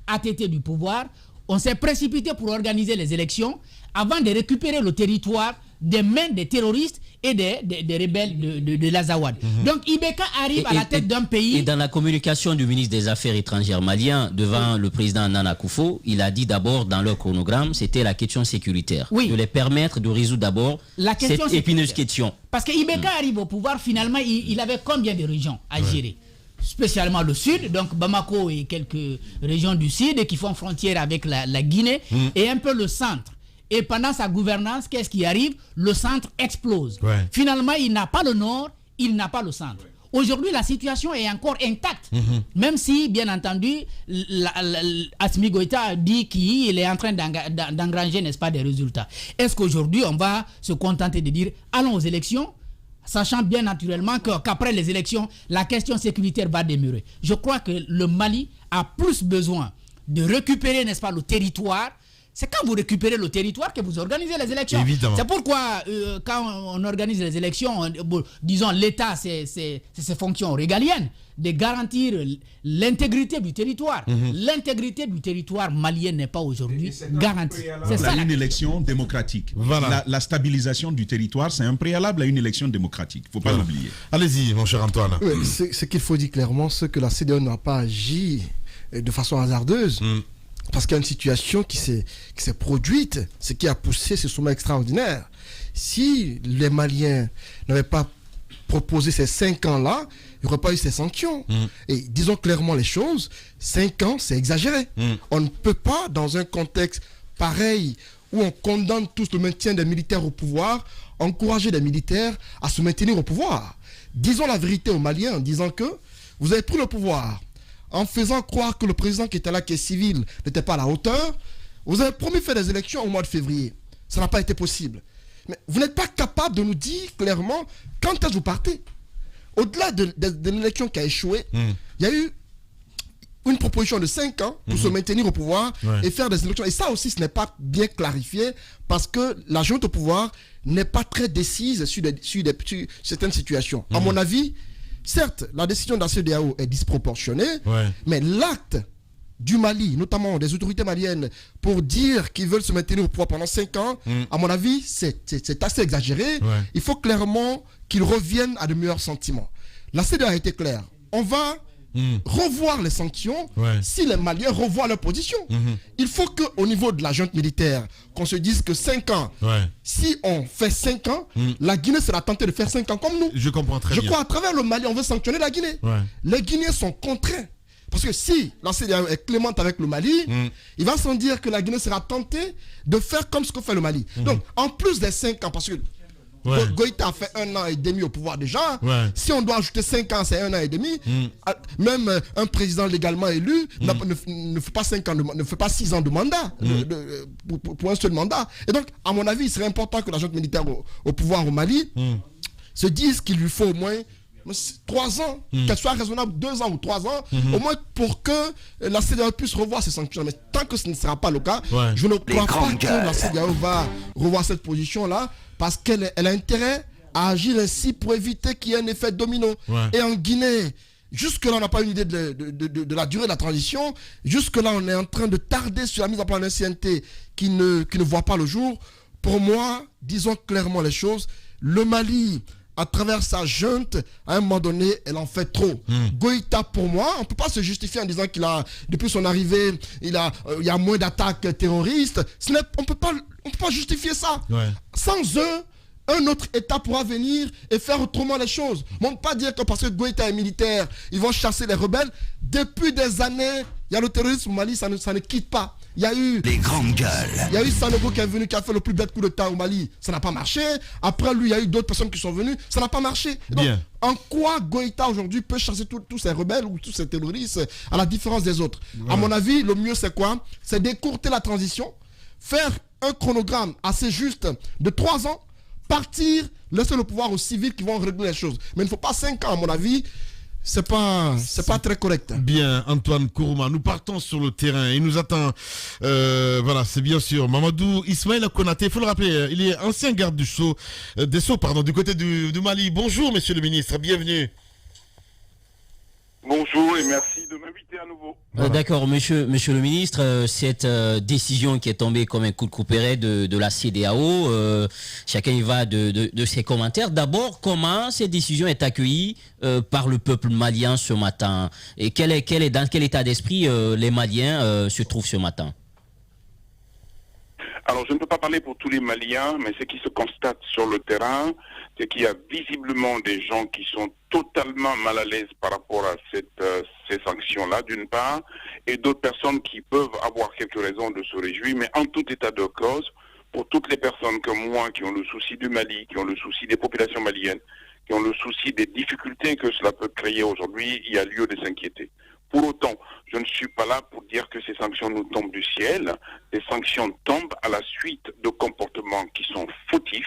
ATT du pouvoir, on s'est précipité pour organiser les élections avant de récupérer le territoire des mains des terroristes et des rebelles de l'Azawad. Donc Ibeka arrive à la tête d'un pays... Et dans la communication du ministre des Affaires étrangères malien devant le président Nana Akufo, il a dit d'abord dans leur chronogramme, c'était la question sécuritaire. De les permettre de résoudre d'abord cette épineuse question. Parce que Ibeka arrive au pouvoir, finalement, il avait combien de régions à gérer? Spécialement le sud, donc Bamako et quelques régions du sud qui font frontière avec la Guinée, et un peu le centre. Et pendant sa gouvernance, qu'est-ce qui arrive? Le centre explose. Finalement, il n'a pas le nord, il n'a pas le centre. Aujourd'hui, la situation est encore intacte. Même si, bien entendu, Assimi Goïta a dit qu'il est en train d'engranger, n'est-ce pas, des résultats. Est-ce qu'aujourd'hui, on va se contenter de dire allons aux élections, sachant bien naturellement qu'après les élections, la question sécuritaire va demeurer? Je crois que le Mali a plus besoin de récupérer, n'est-ce pas, le territoire. C'est quand vous récupérez le territoire que vous organisez les élections. C'est pourquoi quand on organise les élections, disons l'État, c'est ses fonctions régaliennes de garantir l'intégrité du territoire. L'intégrité du territoire malien n'est pas aujourd'hui garantie. C'est ça, une élection démocratique. La stabilisation du territoire, c'est un préalable à une élection démocratique. Il ne faut pas l'oublier. Allez-y, mon cher Antoine. Ce qu'il faut dire clairement, c'est que la CEDEAO n'a pas agi de façon hasardeuse. Parce qu'il y a une situation qui s'est produite, ce qui a poussé ce sommet extraordinaire. Si les Maliens n'avaient pas proposé ces 5 ans-là, il n'y aurait pas eu ces sanctions. Et disons clairement les choses, 5 ans, c'est exagéré. On ne peut pas, dans un contexte pareil, où on condamne tous le maintien des militaires au pouvoir, encourager les militaires à se maintenir au pouvoir. Disons la vérité aux Maliens en disant que vous avez pris le pouvoir, en faisant croire que le président qui était là, qui est civil, n'était pas à la hauteur. Vous avez promis de faire des élections au mois de février. Ça n'a pas été possible. Mais vous n'êtes pas capable de nous dire clairement quand est-ce que vous partez. Au-delà de l'élection qui a échoué, il y a eu une proposition de 5 ans pour se maintenir au pouvoir et faire des élections. Et ça aussi, ce n'est pas bien clarifié parce que la junte au pouvoir n'est pas très décise sur certaines situations. À mon avis, certes, la décision de la CEDEAO est disproportionnée, mais l'acte du Mali, notamment des autorités maliennes, pour dire qu'ils veulent se maintenir au pouvoir pendant 5 ans, à mon avis, c'est assez exagéré. Il faut clairement qu'ils reviennent à de meilleurs sentiments. La CEDEAO a été claire. On va revoir les sanctions si les Maliens revoient leur position. Il faut qu'au niveau de la junte militaire, qu'on se dise que 5 ans, si on fait 5 ans, la Guinée sera tentée de faire 5 ans comme nous. Je comprends très bien. Je crois à travers le Mali, on veut sanctionner la Guinée. Les Guinéens sont contraints. Parce que si la CEDEAO est clémente avec le Mali, il va sans dire que la Guinée sera tentée de faire comme ce que fait le Mali. Donc, en plus des 5 ans, parce que Goïta a fait 1 an et demi au pouvoir déjà. Si on doit ajouter 5 ans, c'est 1 an et demi. Même un président légalement élu ne fait pas 5 ans, ne fait pas 6 ans de mandat pour un seul mandat. Et donc, à mon avis, il serait important que la junte militaire au pouvoir au Mali se dise qu'il lui faut au moins 3 ans, qu'elle soit raisonnable, 2 ans ou 3 ans, au moins pour que la CEDEAO puisse revoir ses sanctions. Mais tant que ce ne sera pas le cas, je ne crois pas que la CEDEAO va revoir cette position-là, parce qu'elle a intérêt à agir ainsi pour éviter qu'il y ait un effet domino. Et en Guinée, jusque-là, on n'a pas une idée de la durée de la transition. Jusque-là, on est en train de tarder sur la mise en place d'un CNT qui ne voit pas le jour. Pour moi, disons clairement les choses, le Mali à travers sa junte, à un moment donné, elle en fait trop. Goïta, pour moi, on ne peut pas se justifier en disant depuis son arrivée, il y a moins d'attaques terroristes. On ne peut pas justifier ça. Ouais. Sans eux, un autre État pourra venir et faire autrement les choses. On ne peut pas dire que parce que Goïta est militaire, ils vont chasser les rebelles. Depuis des années, il y a le terrorisme au Mali, ça ne quitte pas. Il y a eu les grandes gueules. Il y a eu Sanogo qui est venu, qui a fait le plus bête coup d'État au Mali. Ça n'a pas marché. Après lui, il y a eu d'autres personnes qui sont venues. Ça n'a pas marché. Donc, en quoi Goïta aujourd'hui peut chasser tous ces rebelles ou tous ces terroristes à la différence des autres? À mon avis, le mieux c'est quoi? C'est d'écourter la transition, faire un chronogramme assez juste de 3 ans, partir, laisser le pouvoir aux civils qui vont régler les choses. Mais il ne faut pas 5 ans, à mon avis. C'est pas très correct. Bien, Antoine Kourouma, nous partons sur le terrain. Il nous attend, voilà, c'est bien sûr Mamadou Ismaïla Konaté. Il faut le rappeler, il est ancien garde des Sceaux, du côté du Mali. Bonjour, monsieur le ministre, bienvenue. Bonjour et merci de m'inviter à nouveau. D'accord, monsieur le ministre, cette décision qui est tombée comme un coup de couperet de la CEDEAO, chacun y va de ses commentaires. D'abord, comment cette décision est accueillie par le peuple malien ce matin? Et dans quel état d'esprit les Maliens se trouvent ce matin? Alors, je ne peux pas parler pour tous les Maliens, mais ce qui se constate sur le terrain, c'est qu'il y a visiblement des gens qui sont totalement mal à l'aise par rapport à ces sanctions-là, d'une part, et d'autres personnes qui peuvent avoir quelques raisons de se réjouir, mais en tout état de cause, pour toutes les personnes comme moi qui ont le souci du Mali, qui ont le souci des populations maliennes, qui ont le souci des difficultés que cela peut créer aujourd'hui, il y a lieu de s'inquiéter. Pour autant, je ne suis pas là pour dire que ces sanctions nous tombent du ciel. Ces sanctions tombent à la suite de comportements qui sont fautifs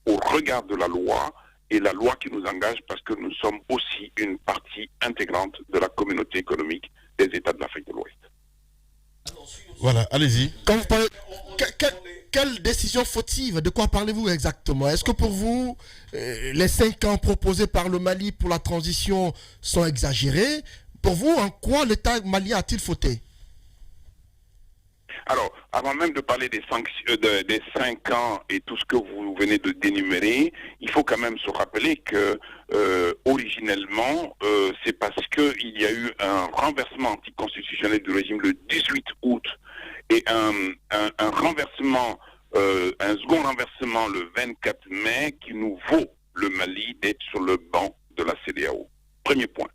au regard de la loi et la loi qui nous engage parce que nous sommes aussi une partie intégrante de la communauté économique des États de l'Afrique de l'Ouest. Voilà, allez-y. Quand vous parlez, quelle décision fautive? De quoi parlez-vous exactement? Est-ce que pour vous, les 5 ans proposés par le Mali pour la transition sont exagérés? Pour vous, en quoi l'État malien a-t-il fauté? Alors, avant même de parler des 5 ans et tout ce que vous venez de dénumérer, il faut quand même se rappeler que originellement, c'est parce qu'il y a eu un renversement anticonstitutionnel du régime le 18 août et un renversement, un second renversement le 24 mai qui nous vaut le Mali d'être sur le banc de la CEDEAO. Premier point.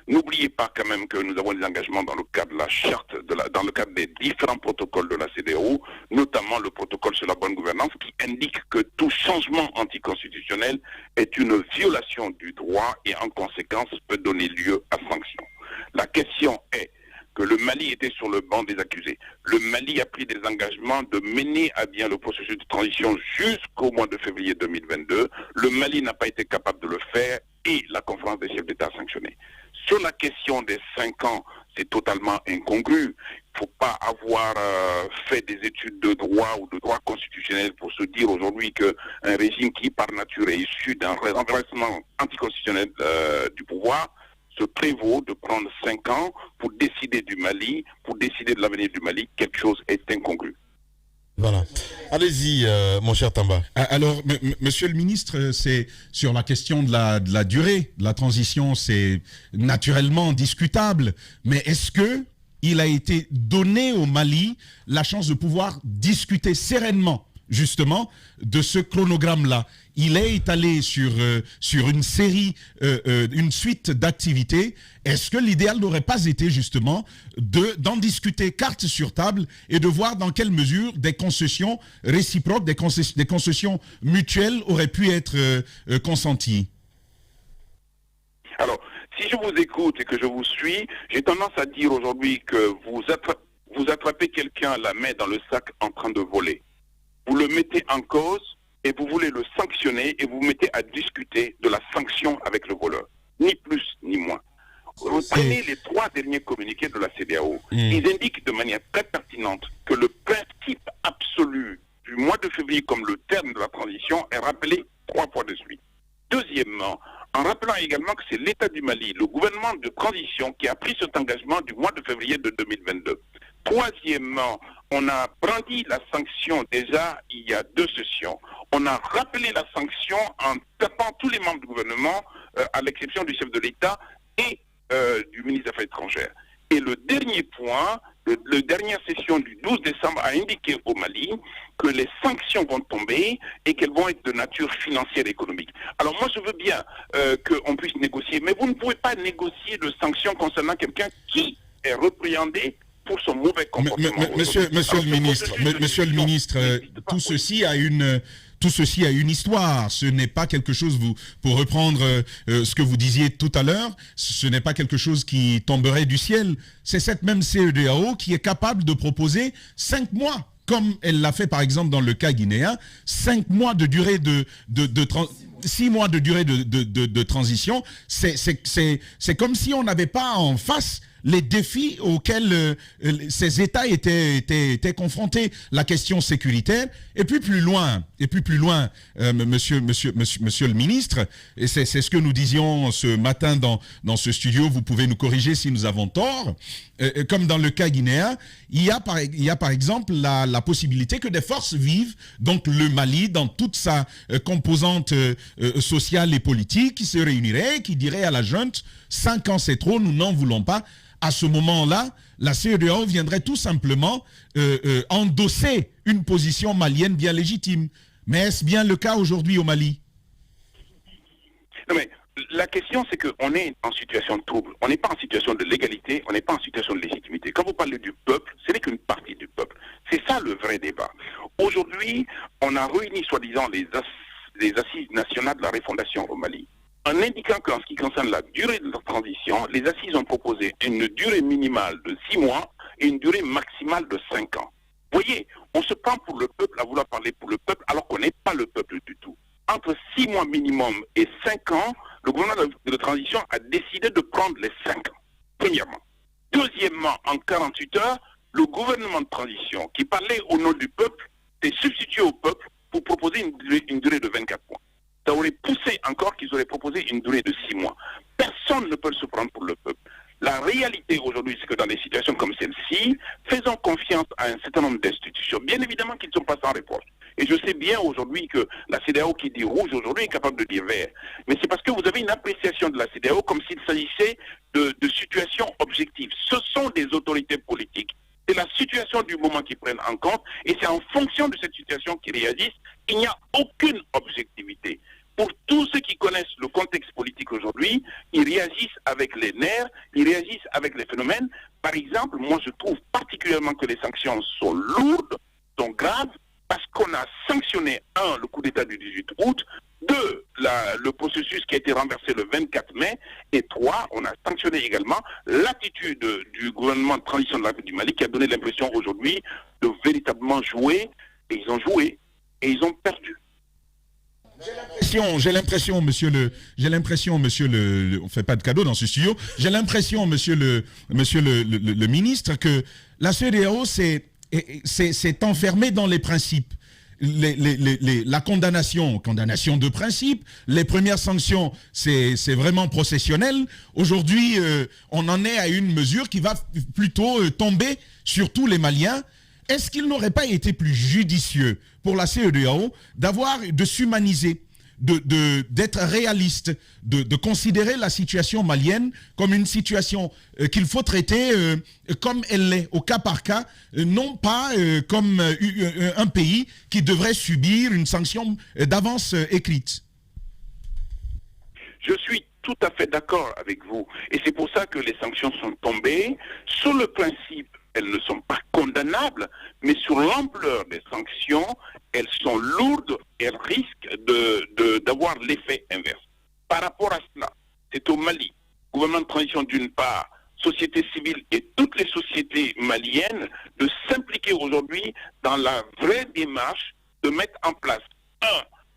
N'oubliez pas quand même que nous avons des engagements dans le cadre de la charte, dans le cadre des différents protocoles de la CEDEAO, notamment le protocole sur la bonne gouvernance qui indique que tout changement anticonstitutionnel est une violation du droit et en conséquence peut donner lieu à sanction. La question est que le Mali était sur le banc des accusés. Le Mali a pris des engagements de mener à bien le processus de transition jusqu'au mois de février 2022. Le Mali n'a pas été capable de le faire et la conférence des chefs d'État a sanctionné. Sur la question des 5 ans, c'est totalement incongru. Il ne faut pas avoir fait des études de droit ou de droit constitutionnel pour se dire aujourd'hui qu'un régime qui par nature est issu d'un renversement anticonstitutionnel du pouvoir se prévaut de prendre 5 ans pour décider du Mali, pour décider de l'avenir du Mali. Quelque chose est incongru. Voilà. Allez-y, mon cher Tamba. Alors, monsieur le ministre, c'est sur la question de la durée de la transition, c'est naturellement discutable. Mais est-ce que il a été donné au Mali la chance de pouvoir discuter sereinement, justement, de ce chronogramme-là? Il est étalé sur une série, une suite d'activités. Est-ce que l'idéal n'aurait pas été justement d'en discuter carte sur table et de voir dans quelle mesure des concessions réciproques, des concessions mutuelles auraient pu être consenties? Alors, si je vous écoute et que je vous suis, j'ai tendance à dire aujourd'hui que vous attrapez quelqu'un la main dans le sac en train de voler. Vous le mettez en cause et vous voulez le sanctionner et vous mettez à discuter de la sanction avec le voleur. Ni plus ni moins. Vous prenez les 3 derniers communiqués de la CEDEAO. Ils indiquent de manière très pertinente que le principe absolu du mois de février comme le terme de la transition est rappelé 3 fois de suite. Deuxièmement, en rappelant également que c'est l'État du Mali, le gouvernement de transition qui a pris cet engagement du mois de février de 2022. Troisièmement, on a brandi la sanction déjà il y a 2 sessions. on a rappelé la sanction en tapant tous les membres du gouvernement, à l'exception du chef de l'État et du ministre des Affaires étrangères. Et le dernier point, la dernière session du 12 décembre a indiqué au Mali que les sanctions vont tomber et qu'elles vont être de nature financière et économique. Alors moi je veux bien qu'on puisse négocier, mais vous ne pouvez pas négocier de sanctions concernant quelqu'un qui est répréhendé pour son mauvais comportement. Monsieur le ministre, tout ceci a une histoire. Ce n'est pas quelque chose, pour reprendre ce que vous disiez tout à l'heure, ce n'est pas quelque chose qui tomberait du ciel. C'est cette même CEDEAO qui est capable de proposer 5 mois, comme elle l'a fait par exemple dans le cas guinéen, 5 mois de durée 6 mois de durée de transition. C'est comme si on n'avait pas en face les défis auxquels ces États étaient confrontés, la question sécuritaire, et puis plus loin, monsieur le ministre, et c'est ce que nous disions ce matin dans ce studio, vous pouvez nous corriger si nous avons tort, comme dans le cas guinéen, il y a par exemple la possibilité que des forces vives, donc le Mali, dans toute sa composante sociale et politique, qui se réuniraient, qui diraient à la junte, 5 ans c'est trop, nous n'en voulons pas. À ce moment-là, la CEDEAO viendrait tout simplement endosser une position malienne bien légitime. Mais est-ce bien le cas aujourd'hui au Mali? Non mais la question c'est qu'on est en situation de trouble. On n'est pas en situation de légalité, on n'est pas en situation de légitimité. Quand vous parlez du peuple, ce n'est qu'une partie du peuple. C'est ça le vrai débat. Aujourd'hui, on a réuni soi-disant les assises nationales de la refondation au Mali. En indiquant qu'en ce qui concerne la durée de la transition, les assises ont proposé une durée minimale de 6 mois et une durée maximale de 5 ans. Vous voyez, on se prend pour le peuple à vouloir parler pour le peuple alors qu'on n'est pas le peuple du tout. Entre 6 mois minimum et 5 ans, le gouvernement de transition a décidé de prendre les 5 ans, premièrement. Deuxièmement, en 48 heures, le gouvernement de transition qui parlait au nom du peuple s'est substitué au peuple pour proposer une durée de 24 mois. Ça aurait poussé encore qu'ils auraient proposé une durée de 6 mois. Personne ne peut se prendre pour le peuple. La réalité aujourd'hui, c'est que dans des situations comme celle-ci, faisons confiance à un certain nombre d'institutions. Bien évidemment qu'ils ne sont pas sans réponse. Et je sais bien aujourd'hui que la CEDEAO qui dit rouge aujourd'hui est capable de dire vert. Mais c'est parce que vous avez une appréciation de la CEDEAO comme s'il s'agissait de situations objectives. Ce sont des autorités politiques. C'est la situation du moment qu'ils prennent en compte et c'est en fonction de cette situation qu'ils réagissent. Il n'y a aucune objectivité. Pour tous ceux qui connaissent le contexte politique aujourd'hui, ils réagissent avec les nerfs, ils réagissent avec les phénomènes. Par exemple, moi je trouve particulièrement que les sanctions sont lourdes, sont graves, parce qu'on a sanctionné, 1, le coup d'État du 18 août, 2, le processus qui a été renversé le 24 mai, et 3, on a sanctionné également l'attitude du gouvernement de transition de la République du Mali qui a donné l'impression aujourd'hui de véritablement jouer, et ils ont joué, et ils ont perdu. J'ai l'impression, monsieur le, on fait pas de cadeau dans ce studio. J'ai l'impression, monsieur le ministre, que la CEDEAO s'est enfermée dans les principes. La condamnation de principe, les premières sanctions, c'est vraiment processionnel. Aujourd'hui, on en est à une mesure qui va plutôt tomber sur tous les Maliens. Est-ce qu'il n'aurait pas été plus judicieux pour la CEDEAO de s'humaniser, d'être réaliste, de considérer la situation malienne comme une situation qu'il faut traiter comme elle l'est, au cas par cas, non pas comme un pays qui devrait subir une sanction d'avance écrite? Je suis tout à fait d'accord avec vous. Et c'est pour ça que les sanctions sont tombées. Sur le principe, elles ne sont pas condamnables, mais sur l'ampleur des sanctions, elles sont lourdes et elles risquent d'avoir l'effet inverse. Par rapport à cela, c'est au Mali, gouvernement de transition d'une part, société civile et toutes les sociétés maliennes de s'impliquer aujourd'hui dans la vraie démarche de mettre en place,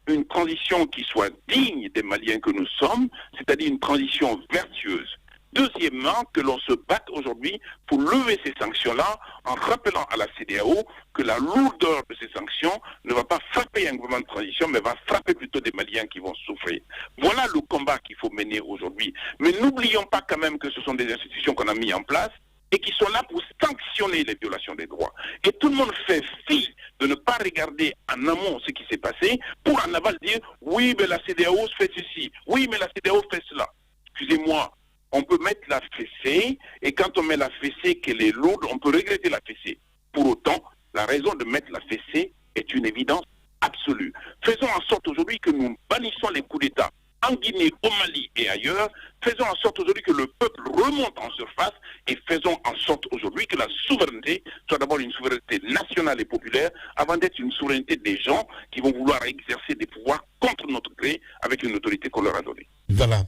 une transition qui soit digne des Maliens que nous sommes, c'est-à-dire une transition vertueuse. Deuxièmement, que l'on se batte aujourd'hui pour lever ces sanctions-là en rappelant à la CEDEAO que la lourdeur de ces sanctions ne va pas frapper un gouvernement de transition, mais va frapper plutôt des Maliens qui vont souffrir. Voilà le combat qu'il faut mener aujourd'hui. Mais n'oublions pas quand même que ce sont des institutions qu'on a mis en place et qui sont là pour sanctionner les violations des droits. Et tout le monde fait fi de ne pas regarder en amont ce qui s'est passé pour en aval dire oui, mais la CEDEAO fait ceci, oui, mais la CEDEAO fait cela. Excusez-moi, on peut mettre la fessée et quand on met la fessée qu'elle est lourde, on peut regretter la fessée. Pour autant, la raison de mettre la fessée est une évidence absolue. Faisons en sorte aujourd'hui que nous bannissons les coups d'État en Guinée, au Mali et ailleurs. Faisons en sorte aujourd'hui que le peuple remonte en surface et faisons en sorte aujourd'hui que la souveraineté soit d'abord une souveraineté nationale et populaire avant d'être une souveraineté des gens qui vont vouloir exercer des pouvoirs contre notre gré avec une autorité qu'on leur a donnée. Voilà.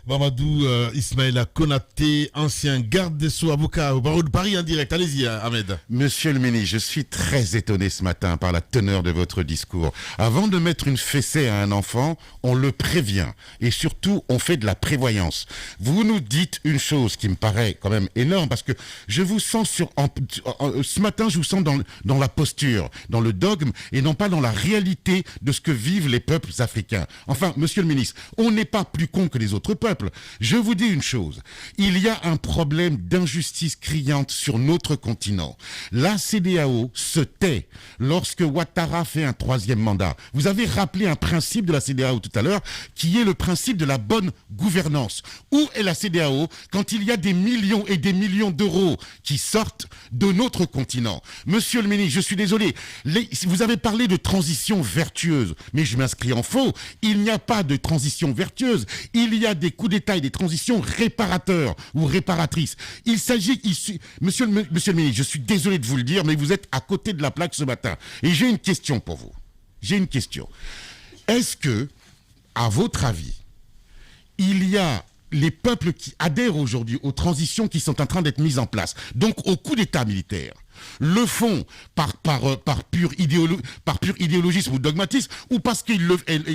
Mamadou Ismaïla Konaté, ancien garde des Sceaux, avocat au barreau de Paris en direct. Allez-y, Ahmed. Monsieur le ministre, je suis très étonné ce matin par la teneur de votre discours. Avant de mettre une fessée à un enfant, on le prévient. Et surtout, on fait de la prévoyance. Vous nous dites une chose qui me paraît quand même énorme, parce que je vous sens ce matin, je vous sens dans la posture, dans le dogme, et non pas dans la réalité de ce que vivent les peuples africains. Enfin, monsieur le ministre, on n'est pas plus con que les autres peuples. Je vous dis une chose, il y a un problème d'injustice criante sur notre continent. La CEDEAO se tait lorsque Ouattara fait un 3e mandat. Vous avez rappelé un principe de la CEDEAO tout à l'heure, qui est le principe de la bonne gouvernance. Où est la CEDEAO quand il y a des millions et des millions d'euros qui sortent de notre continent? Monsieur le ministre, je suis désolé, vous avez parlé de transition vertueuse, mais je m'inscris en faux. Il n'y a pas de transition vertueuse. Il y a des coups d'État et des transitions réparateurs ou réparatrices. Il s'agit ici, monsieur le ministre, je suis désolé de vous le dire, mais vous êtes à côté de la plaque ce matin. Et j'ai une question pour vous. J'ai une question. Est-ce que, à votre avis, il y a les peuples qui adhèrent aujourd'hui aux transitions qui sont en train d'être mises en place, donc au coup d'État militaire, le font par pur idéologisme ou dogmatisme, ou parce que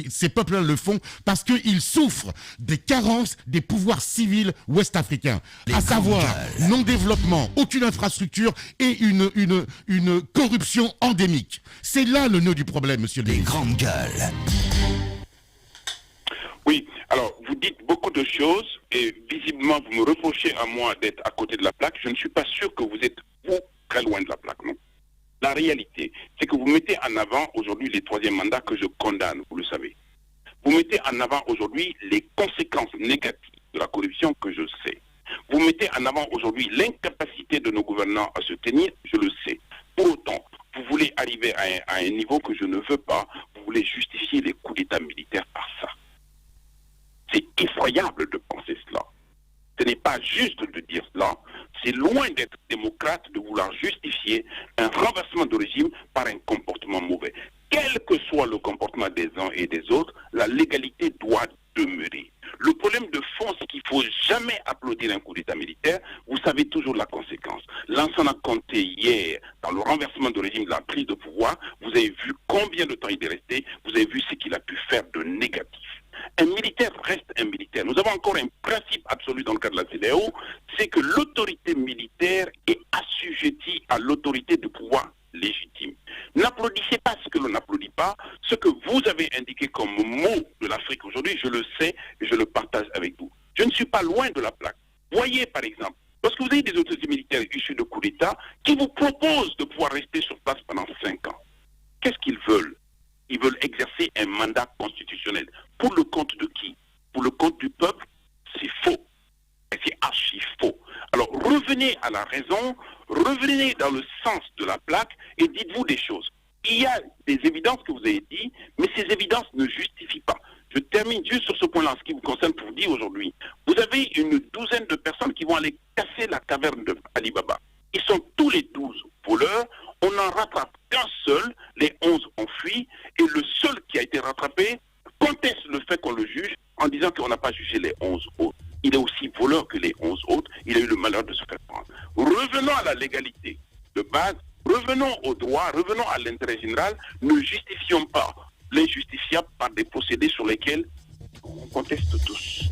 ces peuples-là le font parce qu'ils souffrent des carences des pouvoirs civils ouest-africains, à savoir non-développement, aucune infrastructure et une corruption endémique. C'est là le nœud du problème, monsieur le ministre. Les grandes gueules. Oui, alors vous dites beaucoup de choses et visiblement vous me reprochez à moi d'être à côté de la plaque. Je ne suis pas sûr que vous êtes, vous, très loin de la plaque, non. La réalité, c'est que vous mettez en avant aujourd'hui les 3e mandats que je condamne, vous le savez. Vous mettez en avant aujourd'hui les conséquences négatives de la corruption que je sais. Vous mettez en avant aujourd'hui l'incapacité de nos gouvernants à se tenir, je le sais. Pour autant, vous voulez arriver à un niveau que je ne veux pas, vous voulez justifier les coups d'État militaires par ça. C'est effroyable de penser cela. Ce n'est pas juste de dire cela. C'est loin d'être démocrate de vouloir justifier un renversement de régime par un comportement mauvais. Quel que soit le comportement des uns et des autres, la légalité doit demeurer. Le problème de fond, c'est qu'il ne faut jamais applaudir un coup d'État militaire. Vous savez toujours la conséquence. Lansana Conté, hier, dans le renversement de régime de la prise de pouvoir, vous avez vu combien de temps il est resté, vous avez vu ce qu'il a pu faire de négatif. Un militaire reste un militaire. Nous avons encore un principe absolu dans le cas de la CEDEAO, c'est que l'autorité militaire est assujettie à l'autorité de pouvoir légitime. N'applaudissez pas ce que l'on n'applaudit pas. Ce que vous avez indiqué comme mot de l'Afrique aujourd'hui, je le sais et je le partage avec vous. Je ne suis pas loin de la plaque. Voyez par exemple, lorsque vous avez des autorités militaires issues de coups d'État qui vous proposent de pouvoir rester sur place pendant 5 ans, qu'est-ce qu'ils veulent? Ils veulent exercer un mandat constitutionnel. Pour le compte de qui? Pour le compte du peuple? C'est faux. Et c'est archi faux. Alors revenez à la raison, revenez dans le sens de la plaque et dites-vous des choses. Il y a des évidences que vous avez dit, mais ces évidences ne justifient pas. Je termine juste sur ce point-là, en ce qui vous concerne, pour vous dire aujourd'hui, vous avez une douzaine de personnes qui vont aller casser la caverne de Ali Baba. Ils sont tous les 12 voleurs. On n'en rattrape qu'un seul, les 11 ont fui, et le seul qui a été rattrapé conteste le fait qu'on le juge en disant qu'on n'a pas jugé les 11 autres. Il est aussi voleur que les 11 autres, il a eu le malheur de se faire prendre. Revenons à la légalité de base, revenons au droit, revenons à l'intérêt général, ne justifions pas l'injustifiable par des procédés sur lesquels on conteste tous.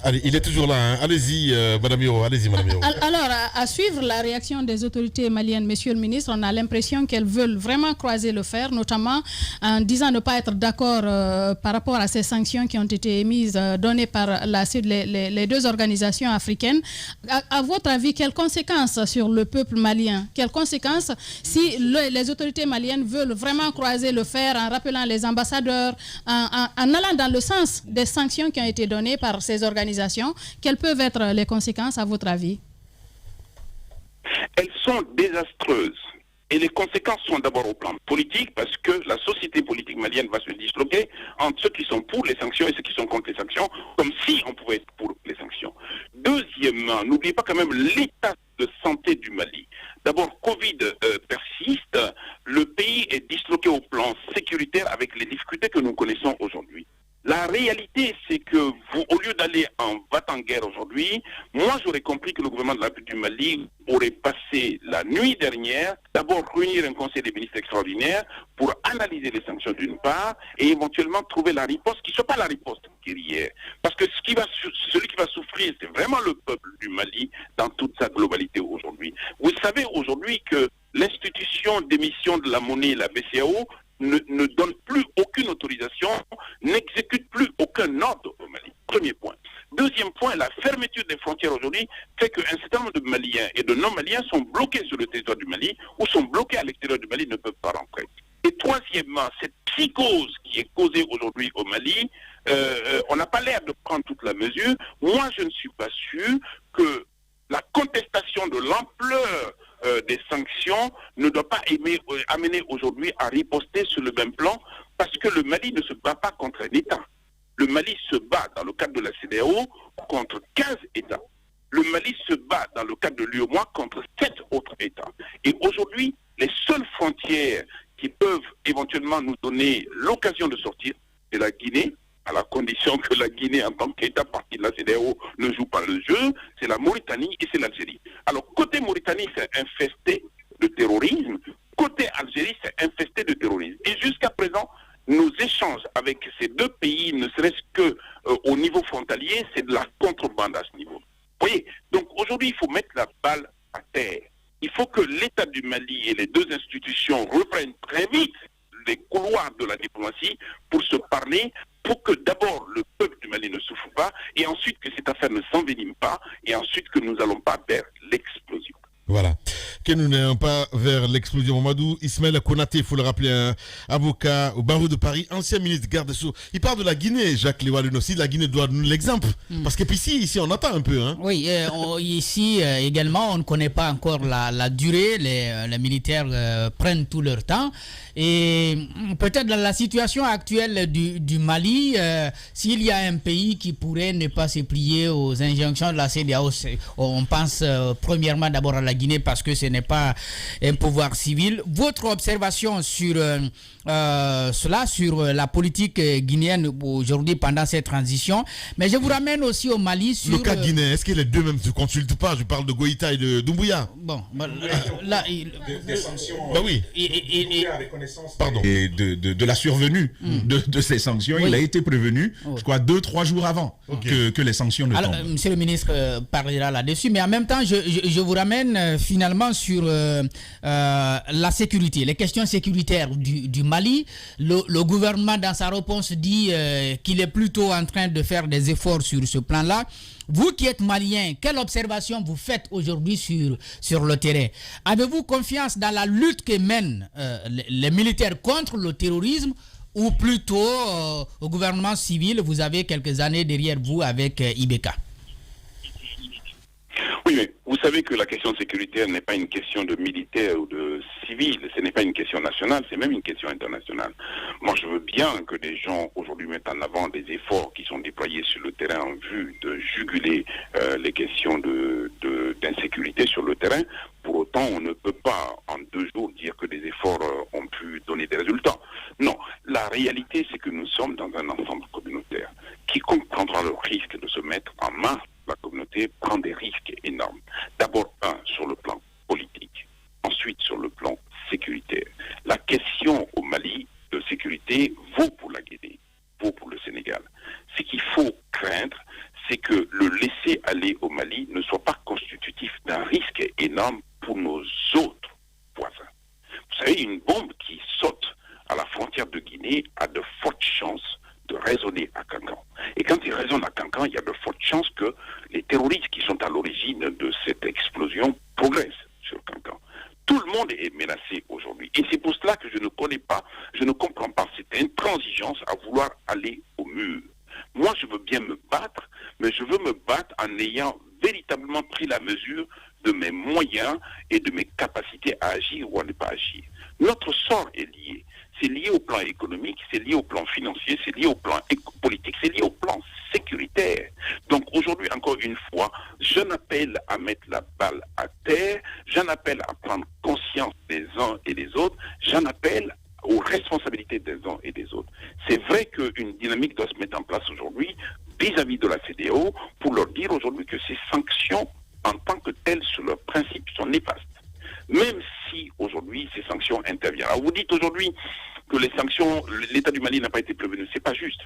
Allez, il est toujours là. Hein. Allez-y, Madame Yoro. Allez-y, Madame Yoro. Alors, à suivre la réaction des autorités maliennes, Monsieur le ministre, on a l'impression qu'elles veulent vraiment croiser le fer, notamment en disant ne pas être d'accord par rapport à ces sanctions qui ont été émises, données par les deux organisations africaines. À votre avis, quelles conséquences sur le peuple malien? Quelles conséquences si les autorités maliennes veulent vraiment croiser le fer en rappelant les ambassadeurs, en allant dans le sens des sanctions qui ont été données par ces organisations? Quelles peuvent être les conséquences à votre avis? Elles sont désastreuses. Et les conséquences sont d'abord au plan politique, parce que la société politique malienne va se disloquer entre ceux qui sont pour les sanctions et ceux qui sont contre les sanctions, comme si on pouvait être pour les sanctions. Deuxièmement, n'oubliez pas quand même l'état de santé du Mali. D'abord, Covid persiste, le pays est disloqué au plan sécuritaire avec les difficultés que nous connaissons aujourd'hui. La réalité, c'est que vous, au lieu d'aller en va-t-en-guerre aujourd'hui, moi j'aurais compris que le gouvernement de la République du Mali aurait passé la nuit dernière, d'abord réunir un conseil des ministres extraordinaire pour analyser les sanctions d'une part et éventuellement trouver la riposte qui ne soit pas la riposte guerrière. Parce que celui qui va souffrir, c'est vraiment le peuple du Mali dans toute sa globalité aujourd'hui. Vous savez aujourd'hui que l'institution d'émission de la monnaie, la BCEAO, ne donne plus aucune autorisation, n'exécute plus aucun ordre au Mali. Premier point. Deuxième point, la fermeture des frontières aujourd'hui fait qu'un certain nombre de Maliens et de non-Maliens sont bloqués sur le territoire du Mali ou sont bloqués à l'extérieur du Mali, ne peuvent pas rentrer. Et troisièmement, cette psychose qui est causée aujourd'hui au Mali, on n'a pas l'air de prendre toute la mesure. Moi, je ne suis pas sûr que la contestation de l'ampleur des sanctions ne doit pas amener aujourd'hui à riposter sur le même plan, parce que le Mali ne se bat pas contre un État. Le Mali se bat dans le cadre de la CEDEAO contre 15 États. Le Mali se bat dans le cadre de l'UEMOA contre 7 autres États. Et aujourd'hui, les seules frontières qui peuvent éventuellement nous donner l'occasion de sortir, c'est la Guinée, à la condition que la Guinée, en tant qu'État partie de la CEDEAO, ne joue pas le jeu, c'est la Mauritanie et c'est l'Algérie. Alors, côté Mauritanie, c'est infesté de terrorisme. Côté Algérie, c'est infesté de terrorisme. Et jusqu'à présent, nos échanges avec ces deux pays, ne serait-ce que au niveau frontalier, c'est de la contrebande à ce niveau. Vous voyez? Donc, aujourd'hui, il faut mettre la balle à terre. Il faut que l'État du Mali et les deux institutions reprennent très vite les couloirs de la diplomatie pour se parler, pour que d'abord le peuple du Mali ne souffre pas, et ensuite que cette affaire ne s'envenime pas, et ensuite que nous n'allons pas vers l'explosion. Voilà. Que nous n'ayons pas vers l'explosion. Mamadou Ismaël Konaté, il faut le rappeler, un avocat au barreau de Paris, ancien ministre garde des Sceaux. Il parle de la Guinée, Jacques Léoal aussi. La Guinée doit donner l'exemple. Parce que ici, on attend un peu. Hein. Oui, ici également, on ne connaît pas encore la durée. Les militaires prennent tout leur temps. Et peut-être dans la situation actuelle du Mali, s'il y a un pays qui pourrait ne pas se plier aux injonctions de la CEDEAO, on pense premièrement d'abord à la Guinée parce que ce n'est pas un pouvoir civil. Votre observation sur cela, sur la politique guinéenne aujourd'hui pendant cette transition, mais je vous ramène aussi au Mali sur... Le cas guinéen, est-ce que les deux même ne se consultent pas? Je parle de Goïta et de Doumbouya. Bon, là... Des sanctions... Bah oui. Pardon. Et de la survenue de ces sanctions, oui. Il a été prévenu, je crois, 2-3 jours avant que les sanctions ne tombent. Monsieur le ministre parlera là-dessus, mais en même temps, je vous ramène finalement sur la sécurité, les questions sécuritaires du Mali. Le gouvernement, dans sa réponse, dit qu'il est plutôt en train de faire des efforts sur ce plan-là. Vous qui êtes malien, quelle observation vous faites aujourd'hui sur le terrain? Avez-vous confiance dans la lutte que mènent les militaires contre le terrorisme, ou plutôt au gouvernement civil? Vous avez quelques années derrière vous avec Ibeka. Oui, mais vous savez que la question sécuritaire n'est pas une question de militaire ou de civil, ce n'est pas une question nationale, c'est même une question internationale. Moi, je veux bien que des gens aujourd'hui mettent en avant des efforts qui sont déployés sur le terrain en vue de juguler les questions d'insécurité sur le terrain. Pour autant, on ne peut pas en 2 jours dire que des efforts ont pu donner des résultats. Non, la réalité, c'est que nous sommes dans un ensemble communautaire. Quiconque prendra le risque de se mettre en main, la communauté prend des risques énormes. D'abord, sur le plan politique, ensuite sur le plan sécuritaire. La question au Mali de sécurité vaut pour la Guinée, vaut pour le Sénégal. Ce qu'il faut craindre, c'est que le Guinée ne soit pas constitutif d'un risque énorme pour nos autres voisins. Vous savez, une bombe qui saute à la frontière de Guinée a de fortes chances de résonner à Kankan. Et quand il résonne à Kankan, il y a de fortes chances que les terroristes qui sont à l'origine de cette explosion progressent sur Kankan. Tout le monde est menacé aujourd'hui. Et c'est pour cela que je ne comprends pas cette intransigeance à vouloir aller au mur. Moi, je veux bien me battre, mais je veux me battre en ayant véritablement pris la mesure de mes moyens et de mes capacités à agir ou à ne pas agir. Notre sort est lié. C'est lié au plan économique, c'est lié au plan financier, c'est lié au plan politique, c'est lié au plan sécuritaire. Donc aujourd'hui, encore une fois, j'en appelle à mettre la balle à terre, j'en appelle à prendre conscience des uns et des autres, j'en appelle aux responsabilités des uns et des autres. C'est vrai qu'une dynamique doit se mettre en place aujourd'hui vis-à-vis de la CEDEAO pour leur dire aujourd'hui que ces sanctions, en tant que telles, sur leur principe, sont néfastes. Même si aujourd'hui ces sanctions interviennent. Alors vous dites aujourd'hui que les sanctions, l'État du Mali n'a pas été prévenu. C'est pas juste.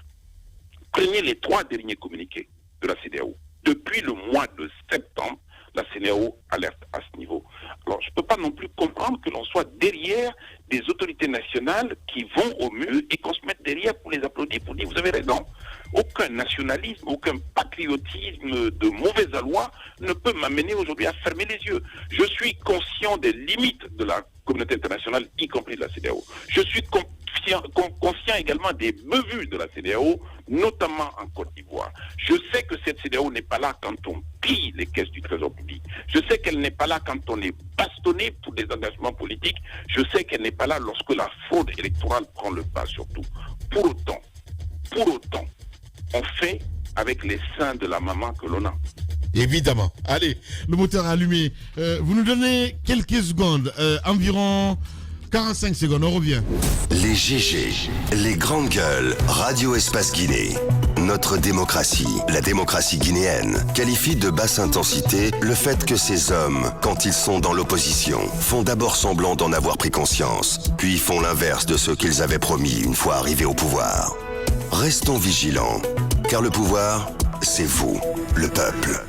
Prenez les 3 derniers communiqués de la CEDEAO. Depuis le mois de septembre, la CEDEAO alerte à ce niveau. Alors je ne peux pas non plus comprendre que l'on soit derrière des autorités nationales qui vont au mur et qu'on se mette derrière pour les applaudir, pour dire vous avez raison. Aucun nationalisme, aucun patriotisme de mauvaise aloi ne peut m'amener aujourd'hui à fermer les yeux. Je suis conscient des limites de la communauté internationale, y compris de la CEDEAO. Je suis conscient également des bevues de la CEDEAO, notamment en Côte d'Ivoire. Je sais que cette CEDEAO n'est pas là quand on pille les caisses du trésor public. Je sais qu'elle n'est pas là quand on est bastonné pour des engagements politiques. Je sais qu'elle n'est pas là lorsque la fraude électorale prend le pas surtout. Pour autant, on fait avec les seins de la maman que l'on a. Évidemment. Allez, le moteur allumé. Vous nous donnez quelques secondes, environ 45 secondes, on revient. Les GG, les grandes gueules, Radio Espace Guinée. Notre démocratie, la démocratie guinéenne, qualifie de basse intensité le fait que ces hommes, quand ils sont dans l'opposition, font d'abord semblant d'en avoir pris conscience, puis font l'inverse de ce qu'ils avaient promis une fois arrivés au pouvoir. Restons vigilants, car le pouvoir, c'est vous, le peuple.